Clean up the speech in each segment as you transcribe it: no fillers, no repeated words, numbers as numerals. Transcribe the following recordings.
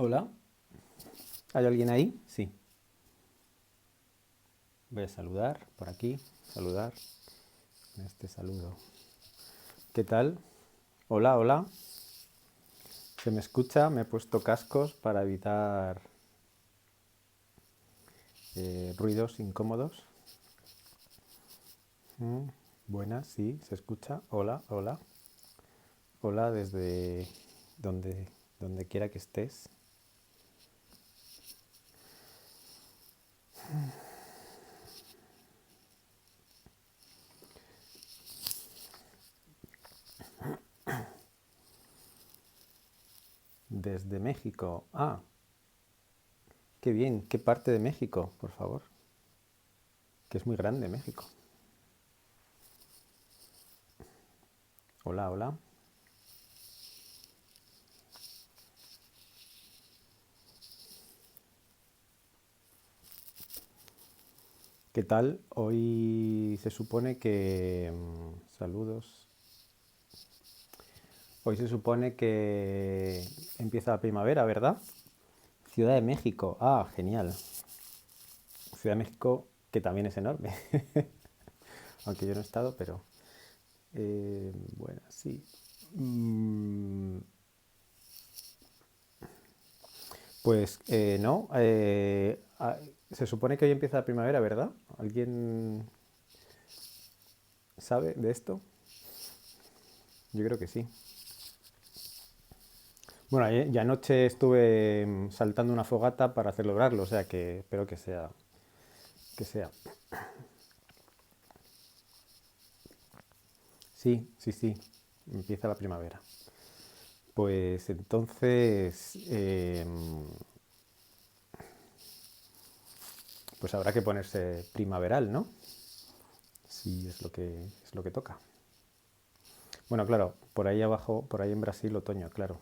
Hola, ¿hay alguien ahí? Sí. Voy a saludar por aquí, saludar, este saludo. ¿Qué tal? Hola, hola. ¿Se me escucha? Me he puesto cascos para evitar ruidos incómodos. Buenas, sí, se escucha. Hola, hola. Hola desde donde quiera que estés. Desde México. Ah, qué bien. ¿Qué parte de México, por favor? Que es muy grande México. Hola, hola. ¿Qué tal? Hoy se supone que... saludos. Hoy se supone que empieza la primavera, ¿verdad? Ciudad de México. Ah, genial. Ciudad de México, que también es enorme. Aunque yo no he estado, pero... bueno, sí. Mm, Pues no. Se supone que hoy empieza la primavera, ¿verdad? ¿Alguien sabe de esto? Yo creo que sí. Bueno, ya anoche estuve saltando una fogata para celebrarlo, o sea que espero que sea, que sea. Sí, sí, sí, empieza la primavera. Pues entonces, pues habrá que ponerse primaveral, ¿no? Sí, es lo que toca. Bueno, claro, por ahí abajo, por ahí en Brasil, otoño, claro.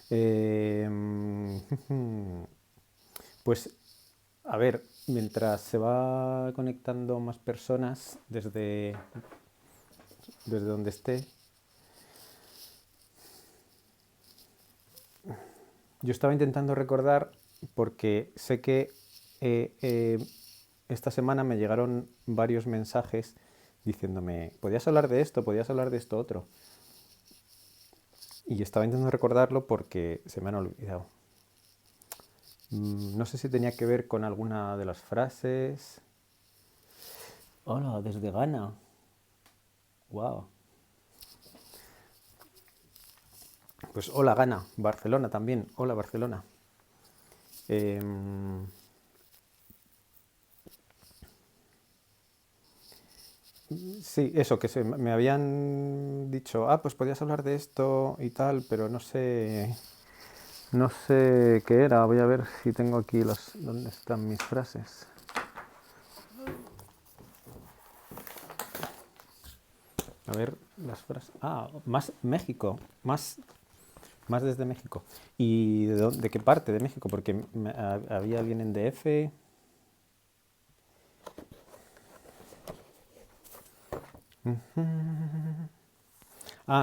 Eh, pues, a ver, mientras se va conectando más personas desde donde esté, yo estaba intentando recordar porque sé que eh, eh, esta semana me llegaron varios mensajes diciéndome, ¿podías hablar de esto? ¿Podías hablar de esto otro? Y estaba intentando recordarlo porque se me han olvidado. No sé si tenía que ver con alguna de las frases. Hola, desde Ghana. Wow. Pues hola Ghana, Barcelona también. Hola Barcelona. Em, sí, eso, me habían dicho, pues podías hablar de esto y tal, pero no sé qué era. Voy a ver si tengo aquí dónde están mis frases. A ver, las frases. Más México, más desde México. ¿Y de qué parte de México? Porque había alguien en DF.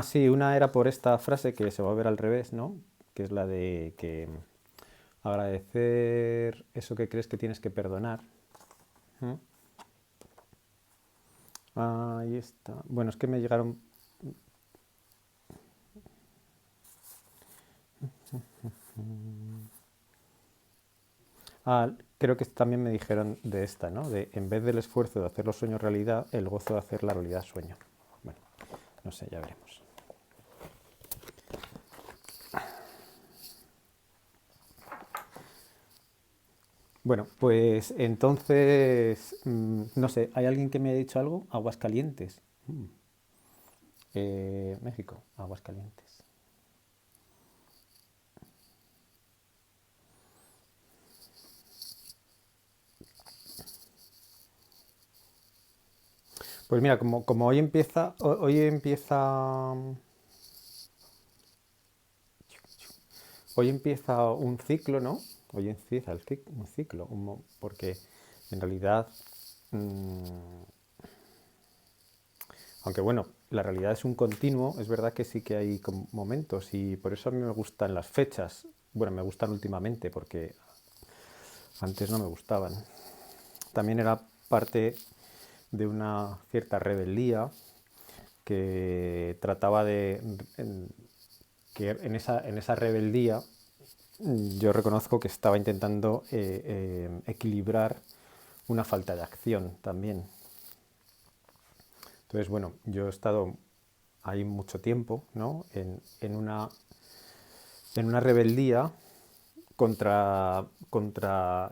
Sí, una era por esta frase que se va a ver al revés, ¿no? Que es la de que agradecer eso que crees que tienes que perdonar. ¿Mm? Ahí está. Bueno, es que me llegaron... Creo que también me dijeron de esta, ¿no? De en vez del esfuerzo de hacer los sueños realidad, el gozo de hacer la realidad sueño. Bueno, no sé, ya veremos. Bueno, pues entonces, no sé, ¿hay alguien que me haya dicho algo? Aguascalientes. México, Aguascalientes. Pues mira, como hoy empieza un ciclo, ¿no? Hoy empieza un ciclo, porque en realidad, mm, aunque bueno, la realidad es un continuo, es verdad que sí que hay momentos y por eso a mí me gustan las fechas. Bueno, me gustan últimamente porque antes no me gustaban. También era parte de una cierta rebeldía que trataba que en esa rebeldía yo reconozco que estaba intentando equilibrar una falta de acción también. Entonces, bueno, yo he estado ahí mucho tiempo, ¿no? En una rebeldía contra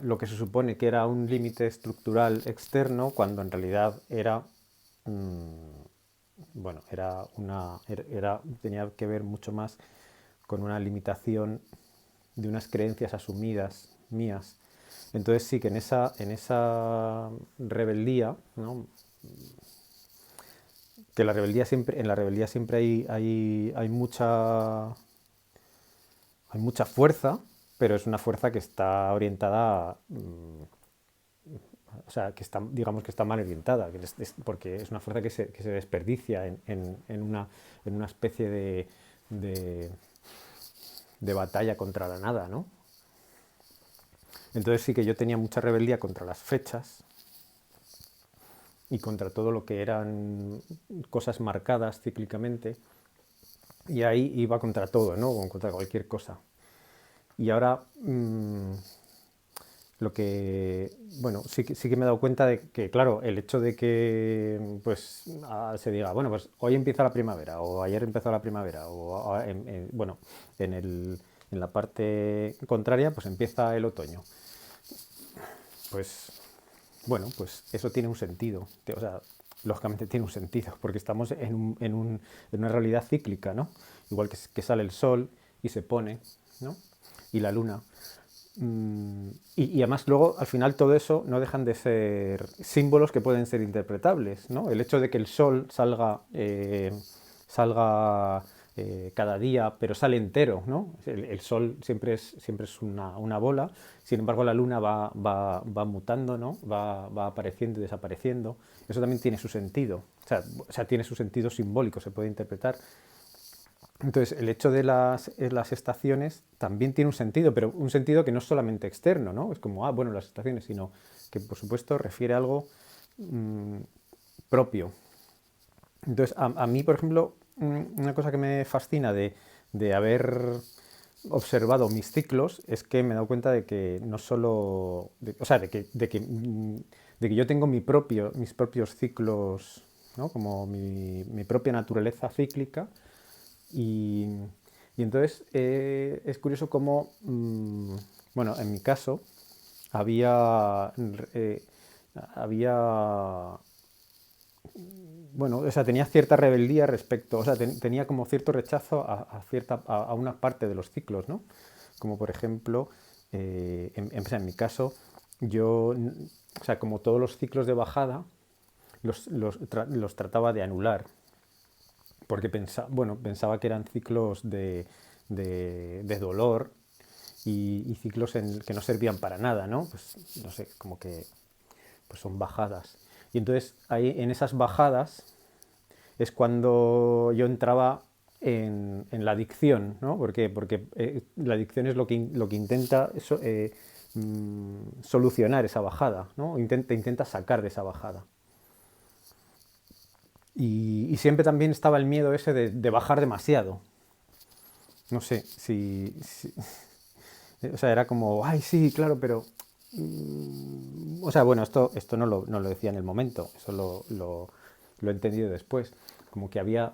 lo que se supone que era un límite estructural externo, cuando en realidad bueno, tenía que ver mucho más con una limitación de unas creencias asumidas mías. Entonces sí que en esa rebeldía, ¿no? Que en la rebeldía siempre hay mucha fuerza, pero es una fuerza que está orientada, o sea, digamos que está mal orientada, porque es una fuerza que se desperdicia en una especie de, de batalla contra la nada, ¿no? Entonces sí que yo tenía mucha rebeldía contra las fechas y contra todo lo que eran cosas marcadas cíclicamente, y ahí iba contra todo, ¿no? Contra cualquier cosa. Y ahora, lo que, bueno, sí que me he dado cuenta de que, claro, el hecho de que, pues, se diga, bueno, pues hoy empieza la primavera, o ayer empezó la primavera, o bueno, en la parte contraria, pues empieza el otoño. Pues, bueno, pues eso tiene un sentido, o sea, lógicamente tiene un sentido, porque estamos en una realidad cíclica, ¿no? Igual que sale el sol y se pone, ¿no? Y la luna. Y además luego, al final, todo eso no dejan de ser símbolos que pueden ser interpretables, ¿no? El hecho de que el sol salga cada día, pero sale entero, ¿no? El sol siempre es una bola, sin embargo la luna va mutando, ¿no? Va apareciendo y desapareciendo. Eso también tiene su sentido, o sea, tiene su sentido simbólico, se puede interpretar. Entonces, el hecho de las estaciones también tiene un sentido, pero un sentido que no es solamente externo, ¿no? Es como, bueno, las estaciones, sino que, por supuesto, refiere a algo mm, propio. Entonces, a mí, por ejemplo, una cosa que me fascina de haber observado mis ciclos es que me he dado cuenta de que no solo, o sea, de que yo tengo mis propios ciclos, ¿no? Como mi propia naturaleza cíclica. Y entonces, es curioso cómo, bueno, en mi caso eh, había, bueno, o sea, tenía cierta rebeldía respecto, o sea, tenía como cierto rechazo a una parte de los ciclos, ¿no? Como por ejemplo, o sea, en mi caso, o sea, como todos los ciclos de bajada, los trataba de anular, porque pensaba que eran ciclos de dolor y ciclos que no servían para nada, ¿no? Pues no sé, como que pues son bajadas. Y entonces ahí en esas bajadas es cuando yo entraba en la adicción, ¿no? Porque la adicción es lo que intenta solucionar esa bajada, ¿no? Intenta sacar de esa bajada. Y siempre también estaba el miedo ese de bajar demasiado. No sé o sea, era como, ay, sí, claro, pero o sea, bueno, esto no lo decía en el momento, eso lo he entendido después. Como que había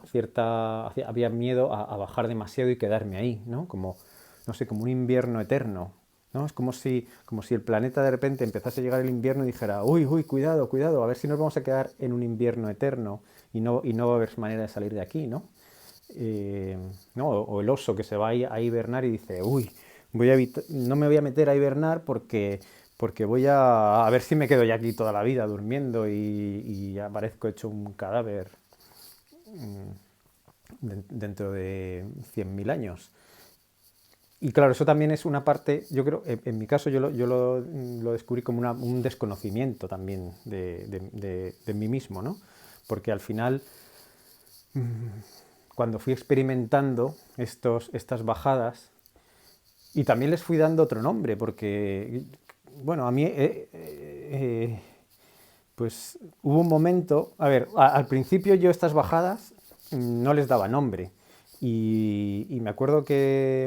miedo a bajar demasiado y quedarme ahí, ¿no? Como, no sé, como un invierno eterno. ¿no? Es como si el planeta de repente empezase a llegar el invierno y dijera, uy, uy, cuidado, cuidado, a ver si nos vamos a quedar en un invierno eterno y no va a haber manera de salir de aquí, ¿no? Eh, ¿No? O el oso que se va a hibernar y dice, uy, no me voy a meter a hibernar porque voy a ver si me quedo ya aquí toda la vida durmiendo y aparezco hecho un cadáver dentro de 100.000 años. Y claro, eso también es una parte, yo creo, en mi caso lo descubrí como un desconocimiento también de mí mismo, ¿no? Porque al final, cuando fui experimentando estas bajadas, y también les fui dando otro nombre, porque, bueno, a mí, pues hubo un momento, a ver, al principio yo estas bajadas no les daba nombre. Y me acuerdo que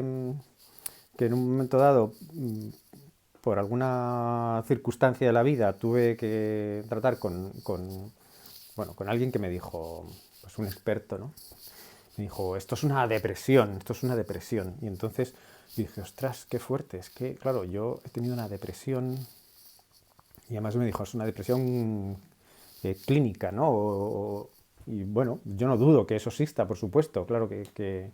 en un momento dado, por alguna circunstancia de la vida, tuve que tratar bueno, con alguien que me dijo, pues un experto, ¿no? Me dijo, esto es una depresión, esto es una depresión. Y entonces dije, ostras, qué fuerte, es que, claro, yo he tenido una depresión, y además me dijo, es una depresión clínica, ¿no? Y bueno, yo no dudo que eso exista, por supuesto, claro que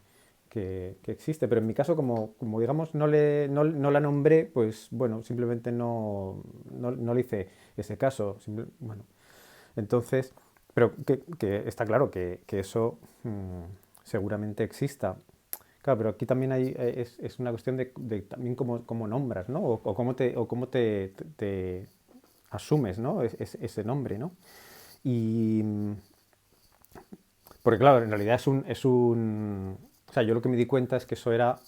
existe, pero en mi caso, como digamos, no la nombré, pues bueno, simplemente no le hice ese caso. Bueno, entonces, pero que está claro que eso seguramente exista. Claro, pero aquí también es una cuestión de también cómo nombras, ¿no? O cómo te asumes, ¿no? Ese nombre, ¿no? Y porque claro, en realidad o sea, yo lo que me di cuenta es que eso era,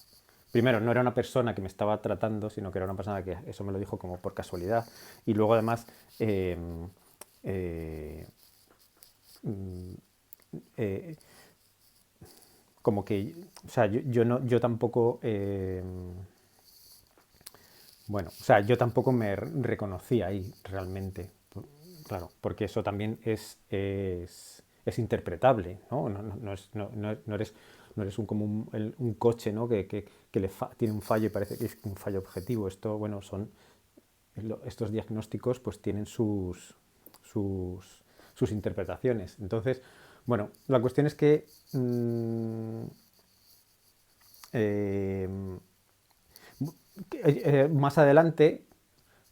primero, no era una persona que me estaba tratando, sino que era una persona que eso me lo dijo como por casualidad. Y luego además, eh, eh, mm, eh, como que, o sea, yo tampoco, bueno, o sea, yo tampoco me reconocí ahí realmente. Claro, porque eso también es interpretable, ¿no? No eres como un coche, ¿no? Que tiene un fallo y parece que es un fallo objetivo. Esto, bueno, estos diagnósticos pues tienen sus interpretaciones. Entonces, bueno, la cuestión es que eh, más adelante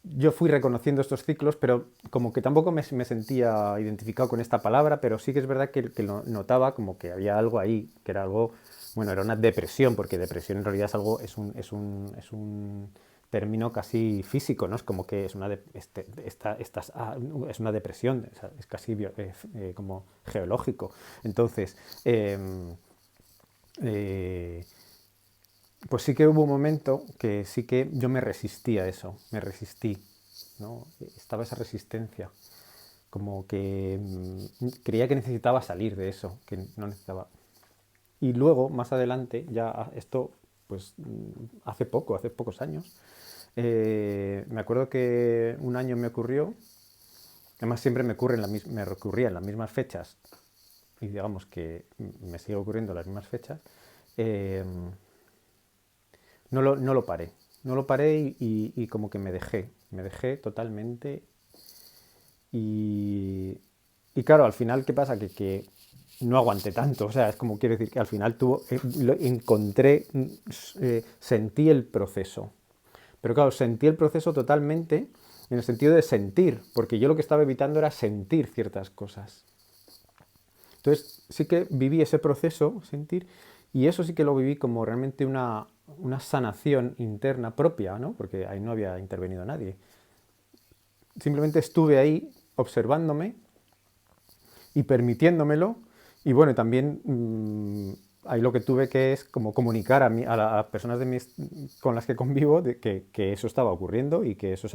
yo fui reconociendo estos ciclos, pero como que tampoco me sentía identificado con esta palabra, pero sí que es verdad que lo notaba como que había algo ahí, que era algo, bueno, era una depresión, porque depresión en realidad es algo, es un término casi físico, ¿no? Es como que es es una depresión, es casi como geológico. Entonces, eh, pues sí que hubo un momento que sí que yo me resistí a eso, me resistí, ¿no? Estaba esa resistencia, como que creía que necesitaba salir de eso, que no necesitaba. Y luego, más adelante, ya esto, pues hace pocos años, me acuerdo que un año me ocurrió, además siempre me recurría en las mismas fechas, y digamos que me sigue ocurriendo en las mismas fechas, eh, no lo paré. No lo paré y como que me dejé totalmente. Y, y claro, al final, ¿qué pasa? Que no aguanté tanto. O sea, es como quiero decir que al final lo encontré, sentí el proceso. Pero claro, sentí el proceso totalmente en el sentido de sentir, porque yo lo que estaba evitando era sentir ciertas cosas. Entonces sí que viví ese proceso, sentir, y eso sí que lo viví como realmente una sanación interna propia, ¿no? Porque ahí no había intervenido nadie. Simplemente estuve ahí observándome y permitiéndomelo, y bueno, también ahí lo que tuve que es como comunicar a las personas con las que convivo de que eso estaba ocurriendo y que eso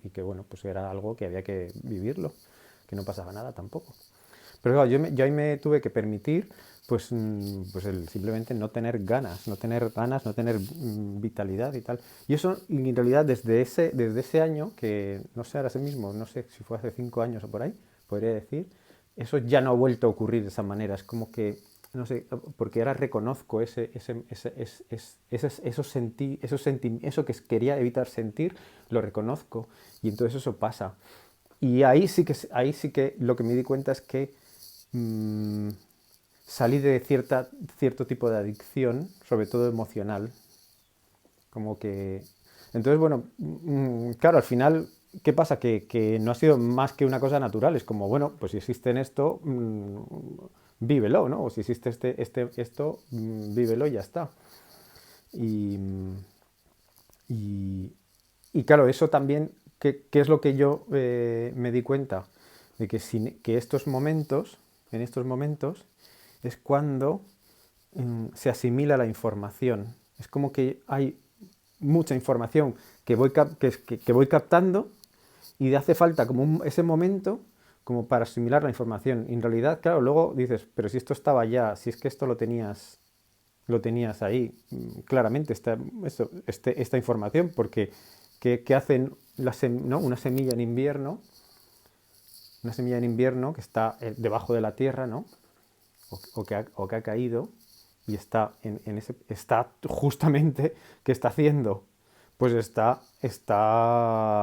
y que bueno, pues era algo que había que vivirlo, que no pasaba nada tampoco. Pero claro, yo ahí me tuve que permitir pues, pues simplemente no tener ganas, no tener vitalidad y tal. Y eso en realidad desde ese año, que no sé ahora mismo, no sé si fue hace 5 años o por ahí, podría decir, eso ya no ha vuelto a ocurrir de esa manera. Es como que no sé, porque ahora reconozco eso que quería evitar sentir, lo reconozco y entonces eso pasa. Y ahí sí que lo que me di cuenta es que mm, salí de cierto tipo de adicción, sobre todo emocional, como que... Entonces, bueno, claro, al final, ¿qué pasa? Que no ha sido más que una cosa natural. Es como, bueno, pues si existe en esto, vívelo, ¿no? O si existe esto, vívelo y ya está. Y, y, y claro, eso también, ¿qué es lo que yo me di cuenta? De que en estos momentos, es cuando se asimila la información. Es como que hay mucha información que voy captando y hace falta como ese momento como para asimilar la información. Y en realidad, claro, luego dices, pero si esto estaba ya, si es que esto lo tenías ahí, claramente esta información, porque ¿qué hacen ¿no? Una semilla en invierno que está debajo de la tierra, ¿no? O que ha caído y está justamente, ¿qué está haciendo? Pues está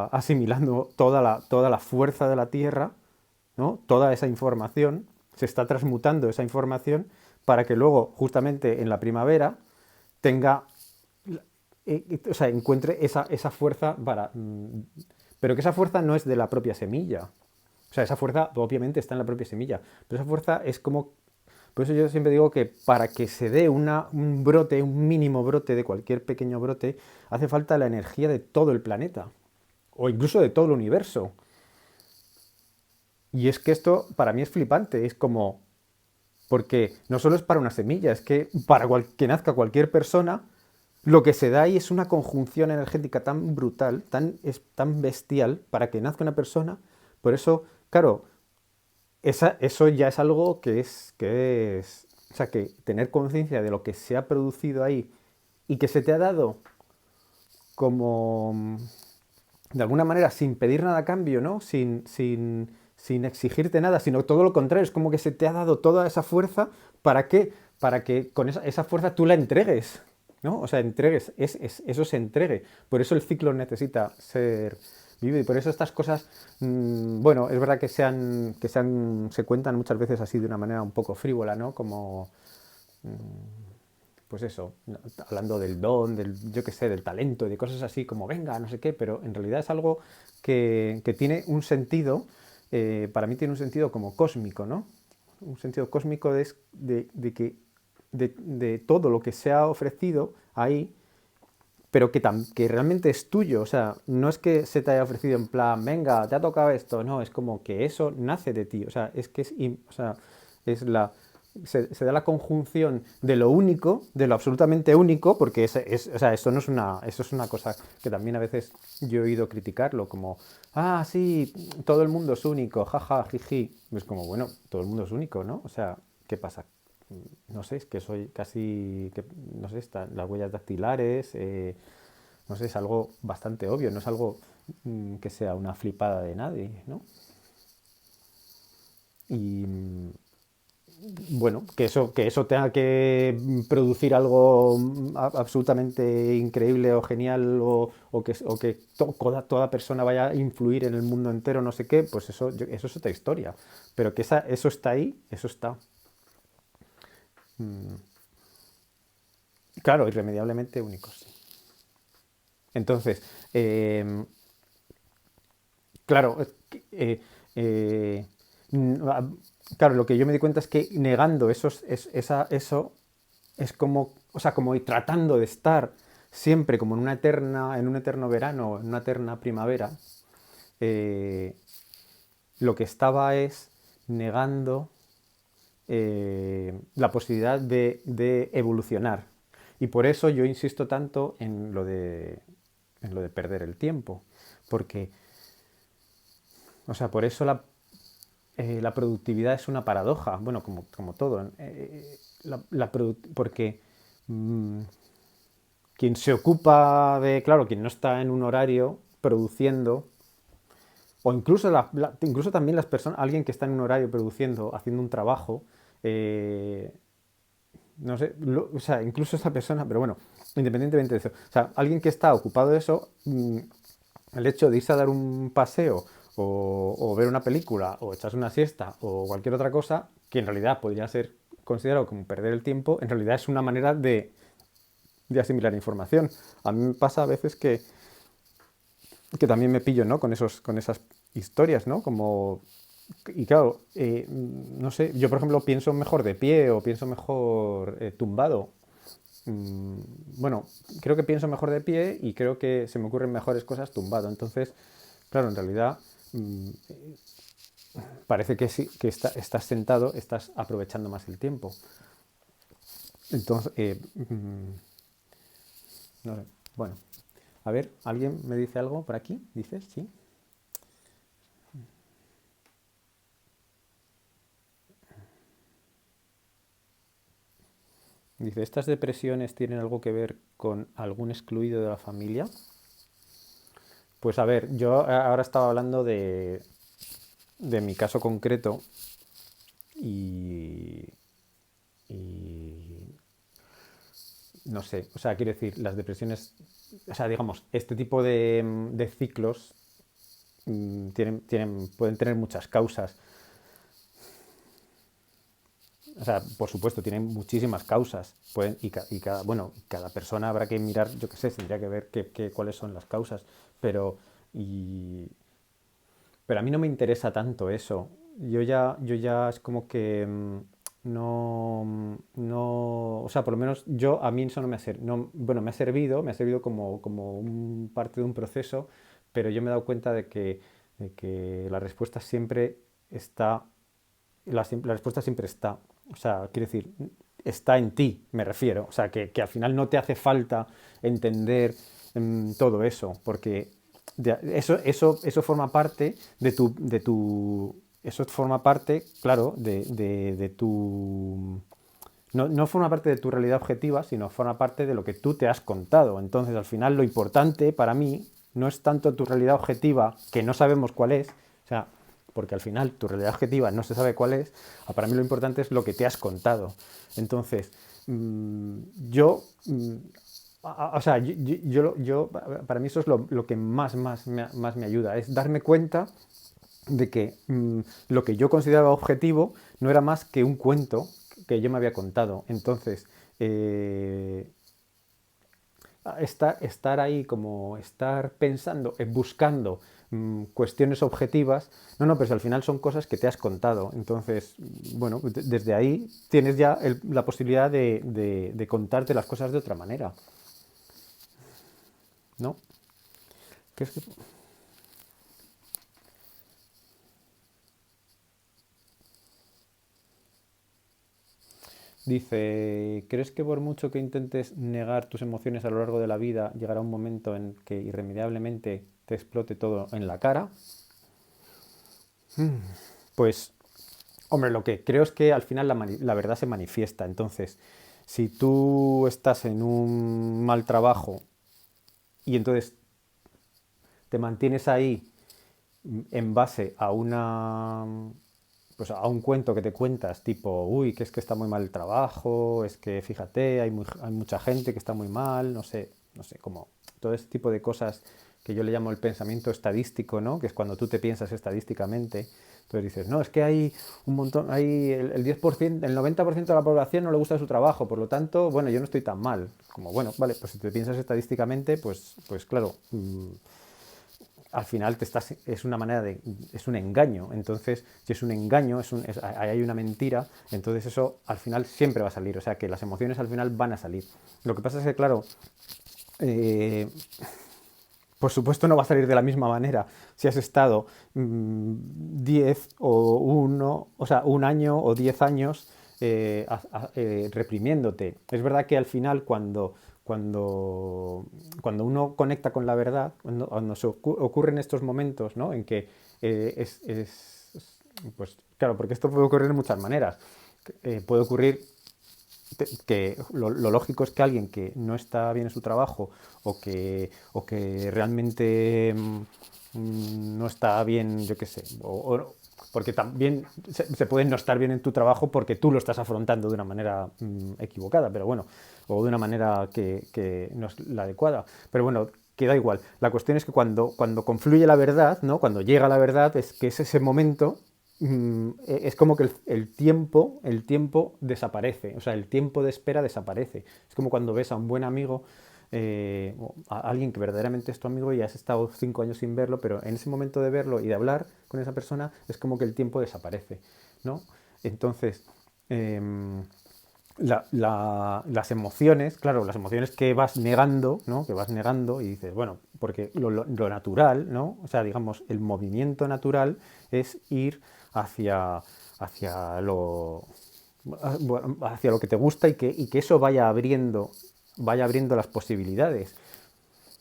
asimilando toda la fuerza de la tierra, ¿no? Toda esa información, se está transmutando esa información para que luego, justamente en la primavera, tenga, o sea, encuentre esa fuerza para... pero que esa fuerza no es de la propia semilla. O sea, esa fuerza obviamente está en la propia semilla, pero esa fuerza es como... Por eso yo siempre digo que para que se dé un brote, un mínimo brote de cualquier pequeño brote, hace falta la energía de todo el planeta, o incluso de todo el universo. Y es que esto para mí es flipante, es como, porque no solo es para una semilla, es que para que nazca cualquier persona, lo que se da ahí es una conjunción energética tan brutal, tan bestial, para que nazca una persona. Por eso, claro, eso ya es algo o sea, que tener conciencia de lo que se ha producido ahí y que se te ha dado como, de alguna manera, sin pedir nada a cambio, ¿no? Sin exigirte nada, sino todo lo contrario, es como que se te ha dado toda esa fuerza, ¿para qué? Para que con esa fuerza tú la entregues, ¿no? O sea, entregues, eso se entregue. Por eso el ciclo necesita ser vivido y por eso estas cosas, bueno, es verdad se cuentan muchas veces así de una manera un poco frívola, ¿no? Como, pues eso, ¿no? Hablando del don, yo qué sé, del talento, de cosas así como venga, no sé qué, pero en realidad es algo que tiene un sentido, para mí tiene un sentido como cósmico, ¿no? Un sentido cósmico de todo lo que se ha ofrecido ahí, pero que realmente es tuyo, o sea, no es que se te haya ofrecido en plan, venga, te ha tocado esto, no, es como que eso nace de ti, o sea, es que o sea, es se da la conjunción de lo único, de lo absolutamente único, porque o sea, eso es una cosa que también a veces yo he oído criticarlo, como, ah, sí, todo el mundo es único, jaja, jiji. Es como, bueno, todo el mundo es único, ¿no? O sea, ¿qué pasa? No sé, es que soy casi, no sé, las huellas dactilares, no sé, es algo bastante obvio, no es algo que sea una flipada de nadie, ¿no? Y bueno, que eso tenga que producir algo absolutamente increíble o genial o que toda persona vaya a influir en el mundo entero, no sé qué, pues eso es otra historia. Pero que eso está ahí, eso está. Claro, irremediablemente único, sí. Entonces, eh, claro, eh, claro, lo que yo me di cuenta es que negando eso es como, o sea, como ir tratando de estar siempre como en un eterno verano, en una eterna primavera, eh, lo que estaba es negando la posibilidad de evolucionar. Y por eso yo insisto tanto en lo de perder el tiempo. Porque, o sea, por eso la productividad es una paradoja, bueno, como todo. Porque mmm, quien se ocupa claro, quien no está en un horario produciendo, o incluso, incluso también alguien que está en un horario produciendo, haciendo un trabajo, eh, no sé, o sea, incluso esa persona, pero bueno, independientemente de eso, o sea, alguien que está ocupado de eso, el hecho de irse a dar un paseo o ver una película o echarse una siesta o cualquier otra cosa, que en realidad podría ser considerado como perder el tiempo, en realidad es una manera de asimilar información. A mí me pasa a veces que también me pillo, ¿no? Con esas historias, ¿no? Como, y claro, no sé, yo por ejemplo pienso mejor de pie o pienso mejor tumbado. Mm, bueno, creo que pienso mejor de pie y creo que se me ocurren mejores cosas tumbado. Entonces, claro, en realidad parece que sí, que estás sentado, estás aprovechando más el tiempo. Entonces, no sé, bueno, a ver, ¿alguien me dice algo por aquí? ¿Dices? Sí. Dice, ¿estas depresiones tienen algo que ver con algún excluido de la familia? Pues a ver, yo ahora estaba hablando de mi caso concreto y, y no sé, o sea, quiero decir, las depresiones, o sea, digamos, este tipo de ciclos pueden tener muchas causas. O sea, por supuesto, tienen muchísimas causas. Cada persona habrá que mirar, yo qué sé, tendría que ver cuáles son las causas. Pero, y, pero a mí no me interesa tanto eso. Yo ya es como que no, o sea, por lo menos a mí eso no me ha servido, bueno, me ha servido como un parte de un proceso, pero yo me he dado cuenta de que la respuesta siempre está, la respuesta siempre está. O sea, quiero decir, está en ti, me refiero. O sea, que al final no te hace falta entender todo eso, porque eso forma parte eso forma parte, claro, de tu... No forma parte de tu realidad objetiva, sino forma parte de lo que tú te has contado. Entonces, al final, lo importante para mí no es tanto tu realidad objetiva, que no sabemos cuál es, o sea, porque al final tu realidad objetiva no se sabe cuál es, para mí lo importante es lo que te has contado. Entonces, mm, yo, mm, o sea, para mí eso es lo que más me ayuda, es darme cuenta de que lo que yo consideraba objetivo no era más que un cuento que yo me había contado. Entonces, eh, estar ahí, como estar pensando, buscando cuestiones objetivas, no, pero si al final son cosas que te has contado. Entonces, bueno, desde ahí tienes ya la posibilidad de contarte las cosas de otra manera, ¿no? ¿Qué es que... Dice, ¿crees que por mucho que intentes negar tus emociones a lo largo de la vida, llegará un momento en que irremediablemente te explote todo en la cara? Pues, hombre, lo que creo es que al final la verdad se manifiesta. Entonces, si tú estás en un mal trabajo y entonces te mantienes ahí en base a pues a un cuento que te cuentas, tipo, uy, que es que está muy mal el trabajo, es que fíjate, hay mucha gente que está muy mal, no sé, como todo ese tipo de cosas que yo le llamo el pensamiento estadístico, ¿no? Que es cuando tú te piensas estadísticamente. Entonces dices, no, es que hay un montón, hay el 10%, el 90% de la población no le gusta su trabajo, por lo tanto, bueno, yo no estoy tan mal. Como, bueno, vale, pues si te piensas estadísticamente, pues claro, al final es una manera es un engaño. Entonces, si es un engaño, hay una mentira, entonces eso al final siempre va a salir. O sea, que las emociones al final van a salir. Lo que pasa es que, claro, eh, por supuesto no va a salir de la misma manera si has estado 10 o uno, o sea, un año o 10 años reprimiéndote. Es verdad que al final cuando uno conecta con la verdad, cuando ocurren estos momentos, ¿no? En que pues claro, porque esto puede ocurrir de muchas maneras. Puede ocurrir que lo lógico es que alguien que no está bien en su trabajo o que realmente no está bien, yo qué sé, porque también se puede no estar bien en tu trabajo porque tú lo estás afrontando de una manera equivocada, pero bueno, o de una manera que no es la adecuada. Pero bueno, que da igual. La cuestión es que cuando confluye la verdad, ¿no? Cuando llega la verdad, es que es ese momento, es como que el tiempo desaparece, o sea, el tiempo de espera desaparece. Es como cuando ves a un buen amigo, o a alguien que verdaderamente es tu amigo y has estado 5 años sin verlo, pero en ese momento de verlo y de hablar con esa persona es como que el tiempo desaparece, ¿no? Entonces, em, las emociones, claro, las emociones que vas negando, ¿no? Que vas negando y dices, bueno, porque lo natural, ¿no? O sea, digamos, el movimiento natural es ir hacia, hacia lo, bueno, hacia lo que te gusta y que eso vaya abriendo las posibilidades.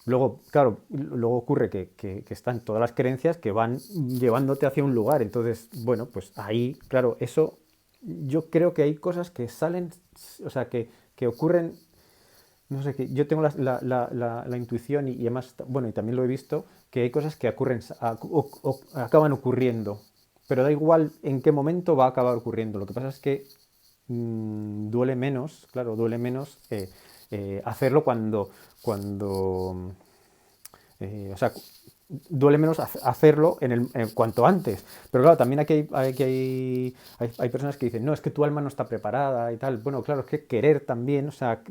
Luego, claro, luego ocurre que están todas las creencias que van llevándote hacia un lugar. Entonces, bueno, pues ahí, claro, eso, yo creo que hay cosas que salen, o sea, que ocurren, no sé, que yo tengo la intuición y además, bueno, y también lo he visto, que hay cosas que ocurren, acaban ocurriendo, pero da igual en qué momento va a acabar ocurriendo. Lo que pasa es que duele menos, claro, duele menos hacerlo o sea, duele menos hacerlo en cuanto antes. Pero claro, también aquí hay personas que dicen, no, es que tu alma no está preparada y tal. Bueno, claro, es que querer también, o sea,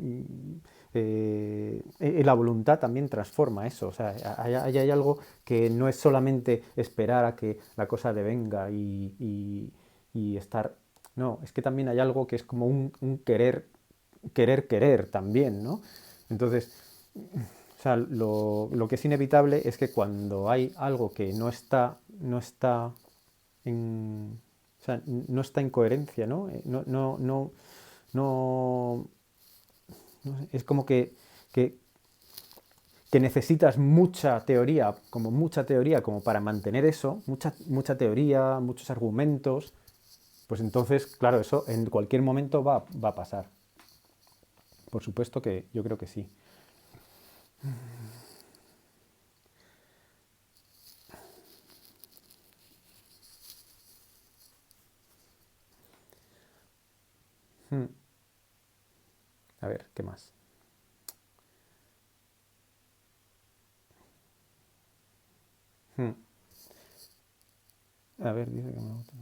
la voluntad también transforma eso. O sea, hay algo que no es solamente esperar a que la cosa devenga y estar. No, es que también hay algo que es como un querer también, ¿no? Entonces, o sea, lo que es inevitable es que cuando hay algo que no está en, o sea, no está en coherencia, ¿no? No, no sé, es como que, que necesitas mucha teoría como para mantener eso, mucha teoría, muchos argumentos, pues entonces, claro, eso en cualquier momento va a pasar. Por supuesto que yo creo que sí. Hmm. A ver, ¿qué más? Hmm. A ver, dice que me gusta.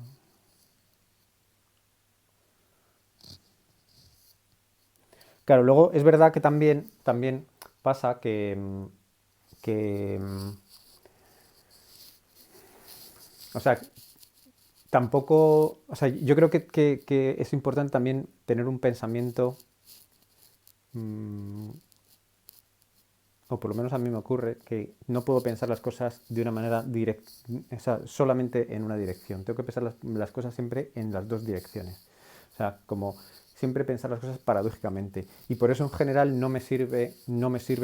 Claro, luego es verdad que también pasa que, o sea, tampoco, o sea, yo creo que es importante también tener un pensamiento, mm, o por lo menos a mí me ocurre, que no puedo pensar las cosas de una manera directa, o sea, solamente en una dirección. Tengo que pensar las cosas siempre en las dos direcciones. O sea, como siempre pensar las cosas paradójicamente. Y por eso en general no me sirve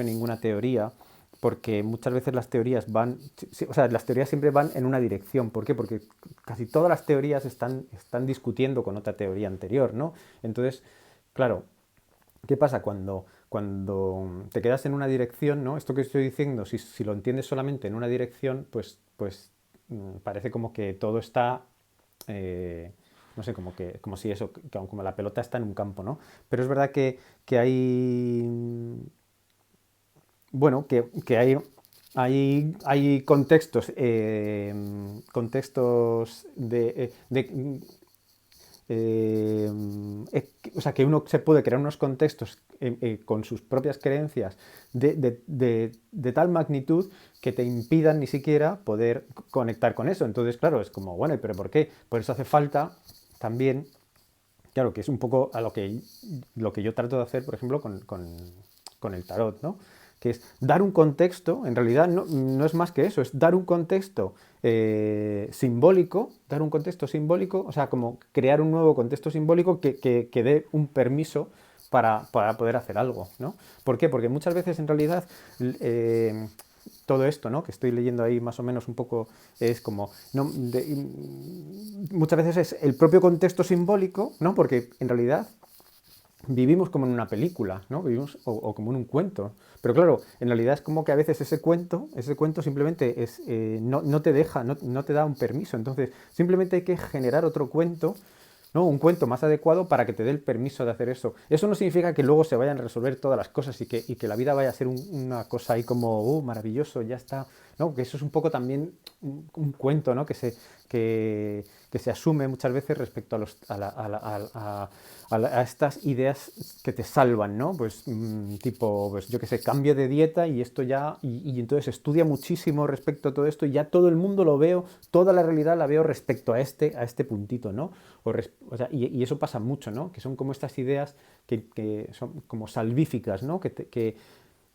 ninguna teoría, porque muchas veces las teorías o sea, las teorías siempre van en una dirección. ¿Por qué? Porque casi todas las teorías están discutiendo con otra teoría anterior, ¿no? Entonces, claro, ¿qué pasa cuando te quedas en una dirección, ¿no? Esto que estoy diciendo, si lo entiendes solamente en una dirección, pues parece como que todo está, eh, no sé, como si eso, como la pelota está en un campo, ¿no? Pero es verdad que hay, bueno, que hay contextos eh, o sea, que uno se puede crear unos contextos con sus propias creencias de tal magnitud que te impidan ni siquiera poder conectar con eso. Entonces, claro, es como, bueno, ¿pero por qué? Por eso hace falta también, claro, que es un poco a lo que yo trato de hacer, por ejemplo, con el tarot, ¿no? Que es dar un contexto, en realidad no es más que eso, es dar un contexto simbólico, o sea, como crear un nuevo contexto simbólico que dé un permiso para poder hacer algo, ¿no? ¿Por qué? Porque muchas veces en realidad todo esto, ¿no? Que estoy leyendo ahí más o menos un poco, es como, no, muchas veces es el propio contexto simbólico, ¿no? Porque en realidad vivimos como en una película, ¿no? Vivimos o como en un cuento. Pero claro, en realidad es como que a veces ese cuento simplemente es, no te deja, no te da un permiso. Entonces, simplemente hay que generar otro cuento, ¿no? Un cuento más adecuado para que te dé el permiso de hacer eso. Eso no significa que luego se vayan a resolver todas las cosas y que la vida vaya a ser una cosa ahí como, maravilloso, ya está. ¿No? Que eso es un poco también un cuento, ¿no? Que se asume muchas veces respecto a, los, a estas ideas que te salvan, ¿no? Pues tipo, pues yo qué sé, cambio de dieta y esto ya, y entonces estudia muchísimo respecto a todo esto y ya todo el mundo lo veo, toda la realidad la veo respecto a este puntito, ¿no? O sea, y eso pasa mucho, ¿no? Que son como estas ideas que son como salvíficas, ¿no? Que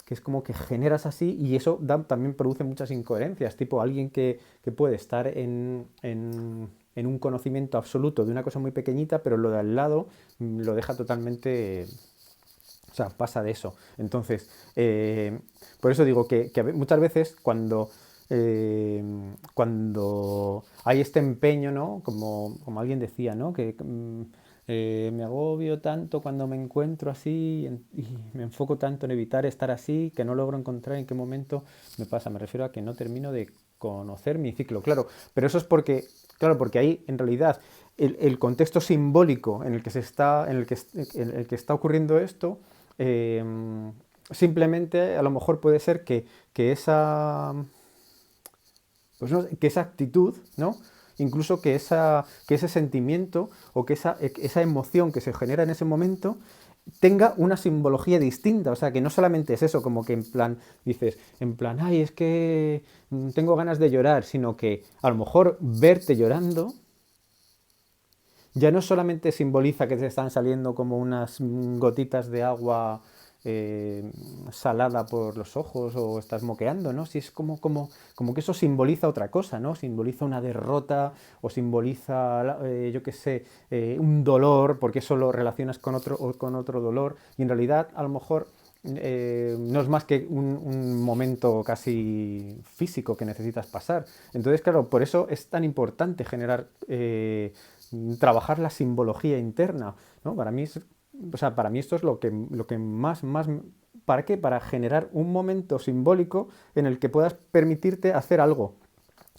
es como que generas así y eso también produce muchas incoherencias, tipo alguien que puede estar en un conocimiento absoluto de una cosa muy pequeñita, pero lo de al lado lo deja totalmente, o sea, pasa de eso. Entonces, por eso digo que muchas veces cuando hay este empeño, ¿no? Como alguien decía, ¿no? Me agobio tanto cuando me encuentro así y me enfoco tanto en evitar estar así que no logro encontrar en qué momento me pasa. Me refiero a que no termino de conocer mi ciclo, claro. Pero eso es porque, claro, porque ahí en realidad el contexto simbólico en el que en el que está ocurriendo esto eh, simplemente a lo mejor puede ser que esa, pues no, que esa actitud, ¿no? Incluso que ese sentimiento o que esa emoción que se genera en ese momento tenga una simbología distinta, o sea, que no solamente es eso, como que en plan, dices, en plan, ay, es que tengo ganas de llorar, sino que a lo mejor verte llorando ya no solamente simboliza que te están saliendo como unas gotitas de agua salada por los ojos o estás moqueando, ¿no? Si es como que eso simboliza otra cosa, ¿no? Simboliza una derrota o simboliza, yo qué sé, un dolor, porque eso lo relacionas con otro dolor y en realidad a lo mejor no es más que un momento casi físico que necesitas pasar. Entonces, claro, por eso es tan importante generar trabajar la simbología interna, ¿no? Para mí, o sea, para mí esto es lo que más, ¿para qué? Para generar un momento simbólico en el que puedas permitirte hacer algo.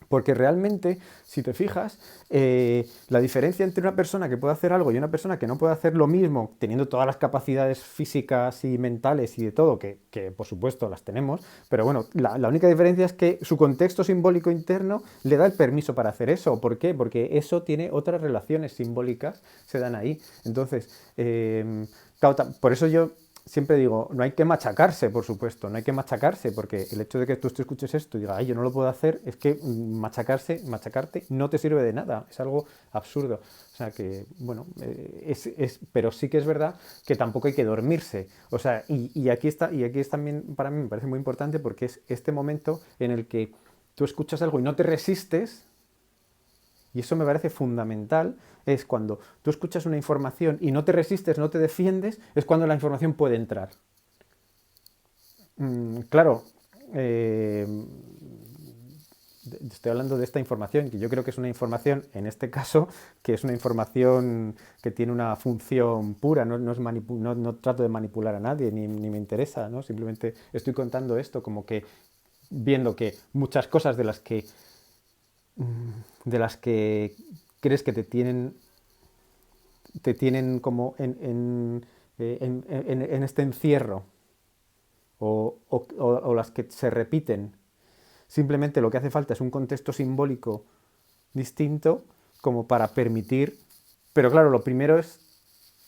Porque realmente, si te fijas, la diferencia entre una persona que puede hacer algo y una persona que no puede hacer lo mismo, teniendo todas las capacidades físicas y mentales y de todo, que por supuesto las tenemos, pero bueno, la única diferencia es que su contexto simbólico interno le da el permiso para hacer eso. ¿Por qué? Porque eso tiene otras relaciones simbólicas, se dan ahí. Entonces, claro, por eso yo siempre digo, no hay que machacarse, por supuesto, no hay que machacarse, porque el hecho de que tú te escuches esto y digas, ay, yo no lo puedo hacer, es que machacarte no te sirve de nada, es algo absurdo. O sea que, bueno, pero sí que es verdad que tampoco hay que dormirse. O sea, y aquí está, y aquí es también, para mí me parece muy importante porque es este momento en el que tú escuchas algo y no te resistes, y eso me parece fundamental, es cuando tú escuchas una información y no te resistes, no te defiendes, es cuando la información puede entrar. Claro, eh, estoy hablando de esta información, que yo creo que es una información, en este caso, que es una información que tiene una función pura, no trato de manipular a nadie, ni me interesa, ¿no? Simplemente estoy contando esto como que viendo que muchas cosas de las que crees que te tienen como en este encierro o las que se repiten. Simplemente lo que hace falta es un contexto simbólico distinto como para permitir, pero claro, lo primero es,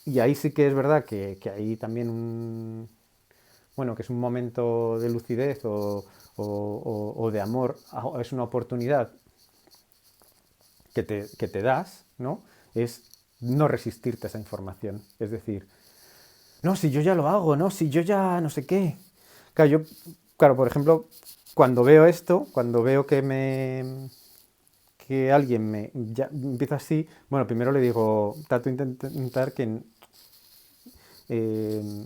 y ahí sí que es verdad que hay también bueno, que es un momento de lucidez o de amor, es una oportunidad que te das, ¿no? Es no resistirte a esa información. Es decir, no, si yo ya lo hago, no, si yo ya no sé qué. Claro, claro, por ejemplo, cuando veo esto, cuando veo que alguien me ya empieza así, bueno, primero le digo, trato de intentar que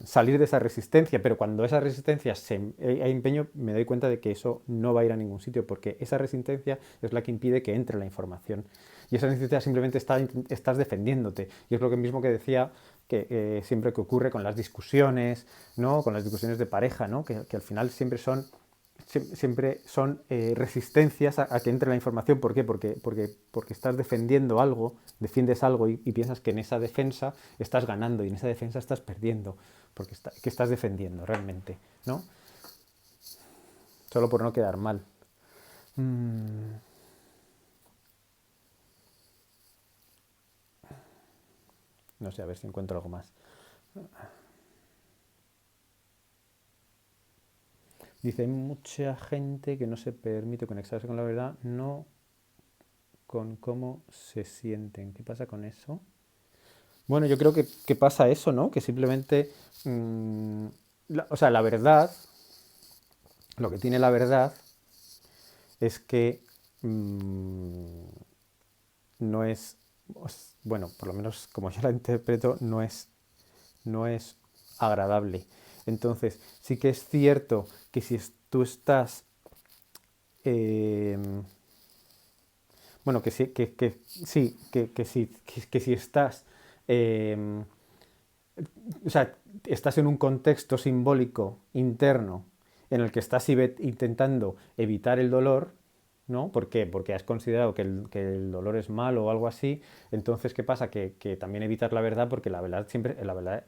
salir de esa resistencia, pero cuando esa resistencia hay empeño, me doy cuenta de que eso no va a ir a ningún sitio, porque esa resistencia es la que impide que entre la información. Y esa resistencia simplemente estás defendiéndote. Y es lo mismo que decía que siempre que ocurre con las discusiones, ¿no? Con las discusiones de pareja, ¿no? Que al final siempre son resistencias a que entre la información. ¿Por qué? Porque estás defendiendo algo, defiendes algo y piensas que en esa defensa estás ganando y en esa defensa estás perdiendo. Porque ¿qué estás defendiendo realmente? ¿No? Solo por no quedar mal. Mm, no sé, a ver si encuentro algo más. Dice, hay mucha gente que no se permite conectarse con la verdad, no con cómo se sienten. ¿Qué pasa con eso? Bueno, yo creo que pasa eso, ¿no? Que simplemente, o sea, la verdad, lo que tiene la verdad es que no es, bueno, por lo menos como yo la interpreto, no es agradable. Entonces, sí que es cierto que si tú estás, eh, bueno, sí, que si estás, eh, o sea, estás en un contexto simbólico interno en el que estás intentando evitar el dolor, ¿no? ¿Por qué? Porque has considerado que el dolor es malo o algo así. Entonces, ¿qué pasa? Que también evitar la verdad, porque la verdad siempre, la verdad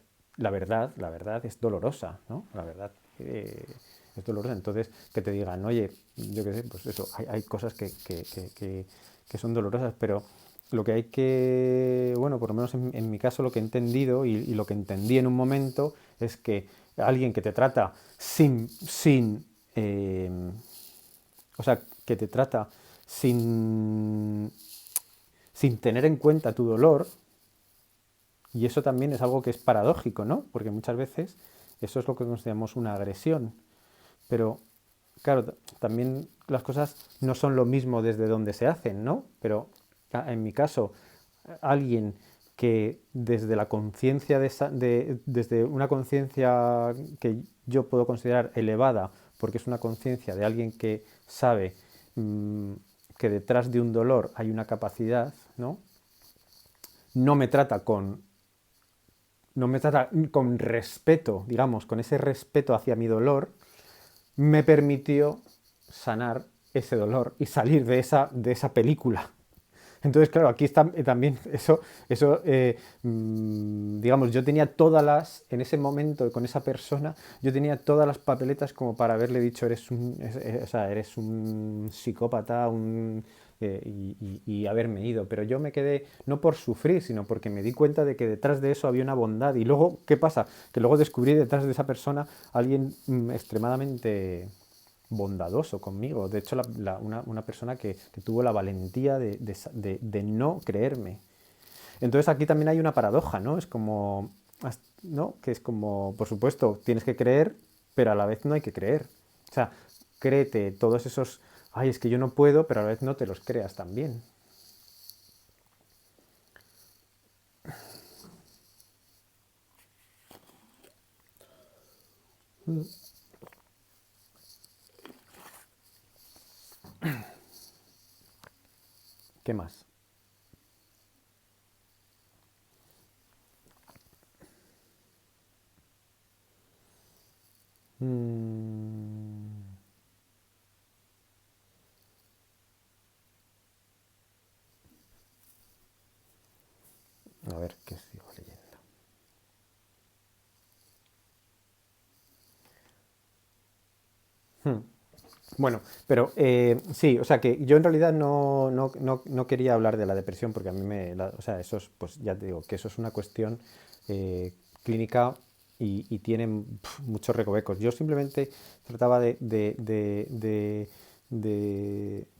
es dolorosa, ¿no? La verdad es dolorosa. Entonces, que te digan, oye, yo qué sé, pues eso, hay cosas que son dolorosas, pero lo que hay que, bueno, por lo menos en mi caso lo que he entendido y lo que entendí en un momento es que alguien que te trata eh, o sea, que te trata sin, sin tener en cuenta tu dolor, y eso también es algo que es paradójico, ¿no? Porque muchas veces eso es lo que consideramos una agresión, pero claro, también las cosas no son lo mismo desde donde se hacen, ¿no? Pero en mi caso, alguien que desde la conciencia desde una conciencia que yo puedo considerar elevada, porque es una conciencia de alguien que sabe mmm, que detrás de un dolor hay una capacidad, ¿no? No me trata con no me trata con respeto, digamos, con ese respeto hacia mi dolor, me permitió sanar ese dolor y salir de esa película. Entonces, claro, aquí está también digamos, yo tenía en ese momento con esa persona, yo tenía todas las papeletas como para haberle dicho, o sea, eres un psicópata, y haberme ido. Pero yo me quedé, no por sufrir, sino porque me di cuenta de que detrás de eso había una bondad. Y luego, ¿qué pasa? Que luego descubrí detrás de esa persona a alguien extremadamente bondadoso conmigo. De hecho, una persona que tuvo la valentía de no creerme. Entonces aquí también hay una paradoja, ¿no? Es como, ¿no? Que es como, por supuesto, tienes que creer, pero a la vez no hay que creer. O sea, créete todos esos, ay, es que yo no puedo, pero a la vez no te los creas también. ¿Qué más? Mm, a ver, ¿qué sigo leyendo? Bueno, pero sí, o sea que yo en realidad no quería hablar de la depresión porque a mí o sea, eso es, pues ya te digo, que eso es una cuestión clínica y tiene muchos recovecos. Yo simplemente trataba de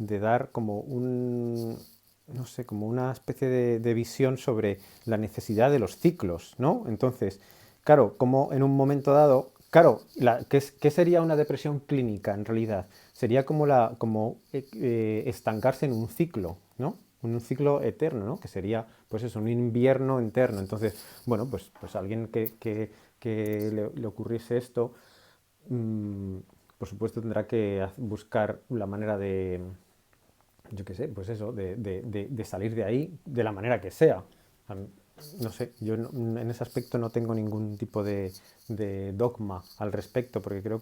dar como no sé, como una especie de visión sobre la necesidad de los ciclos, ¿no? Entonces, claro, como en un momento dado, claro, ¿qué sería una depresión clínica en realidad? Sería como estancarse en un ciclo, ¿no? Un ciclo eterno, ¿no? Que sería, pues eso, un invierno eterno. Entonces, bueno, pues alguien que le ocurriese esto, mm, por supuesto tendrá que buscar la manera yo qué sé, pues eso, de salir de ahí de la manera que sea. no sé, yo en ese aspecto no tengo ningún tipo de dogma al respecto, porque creo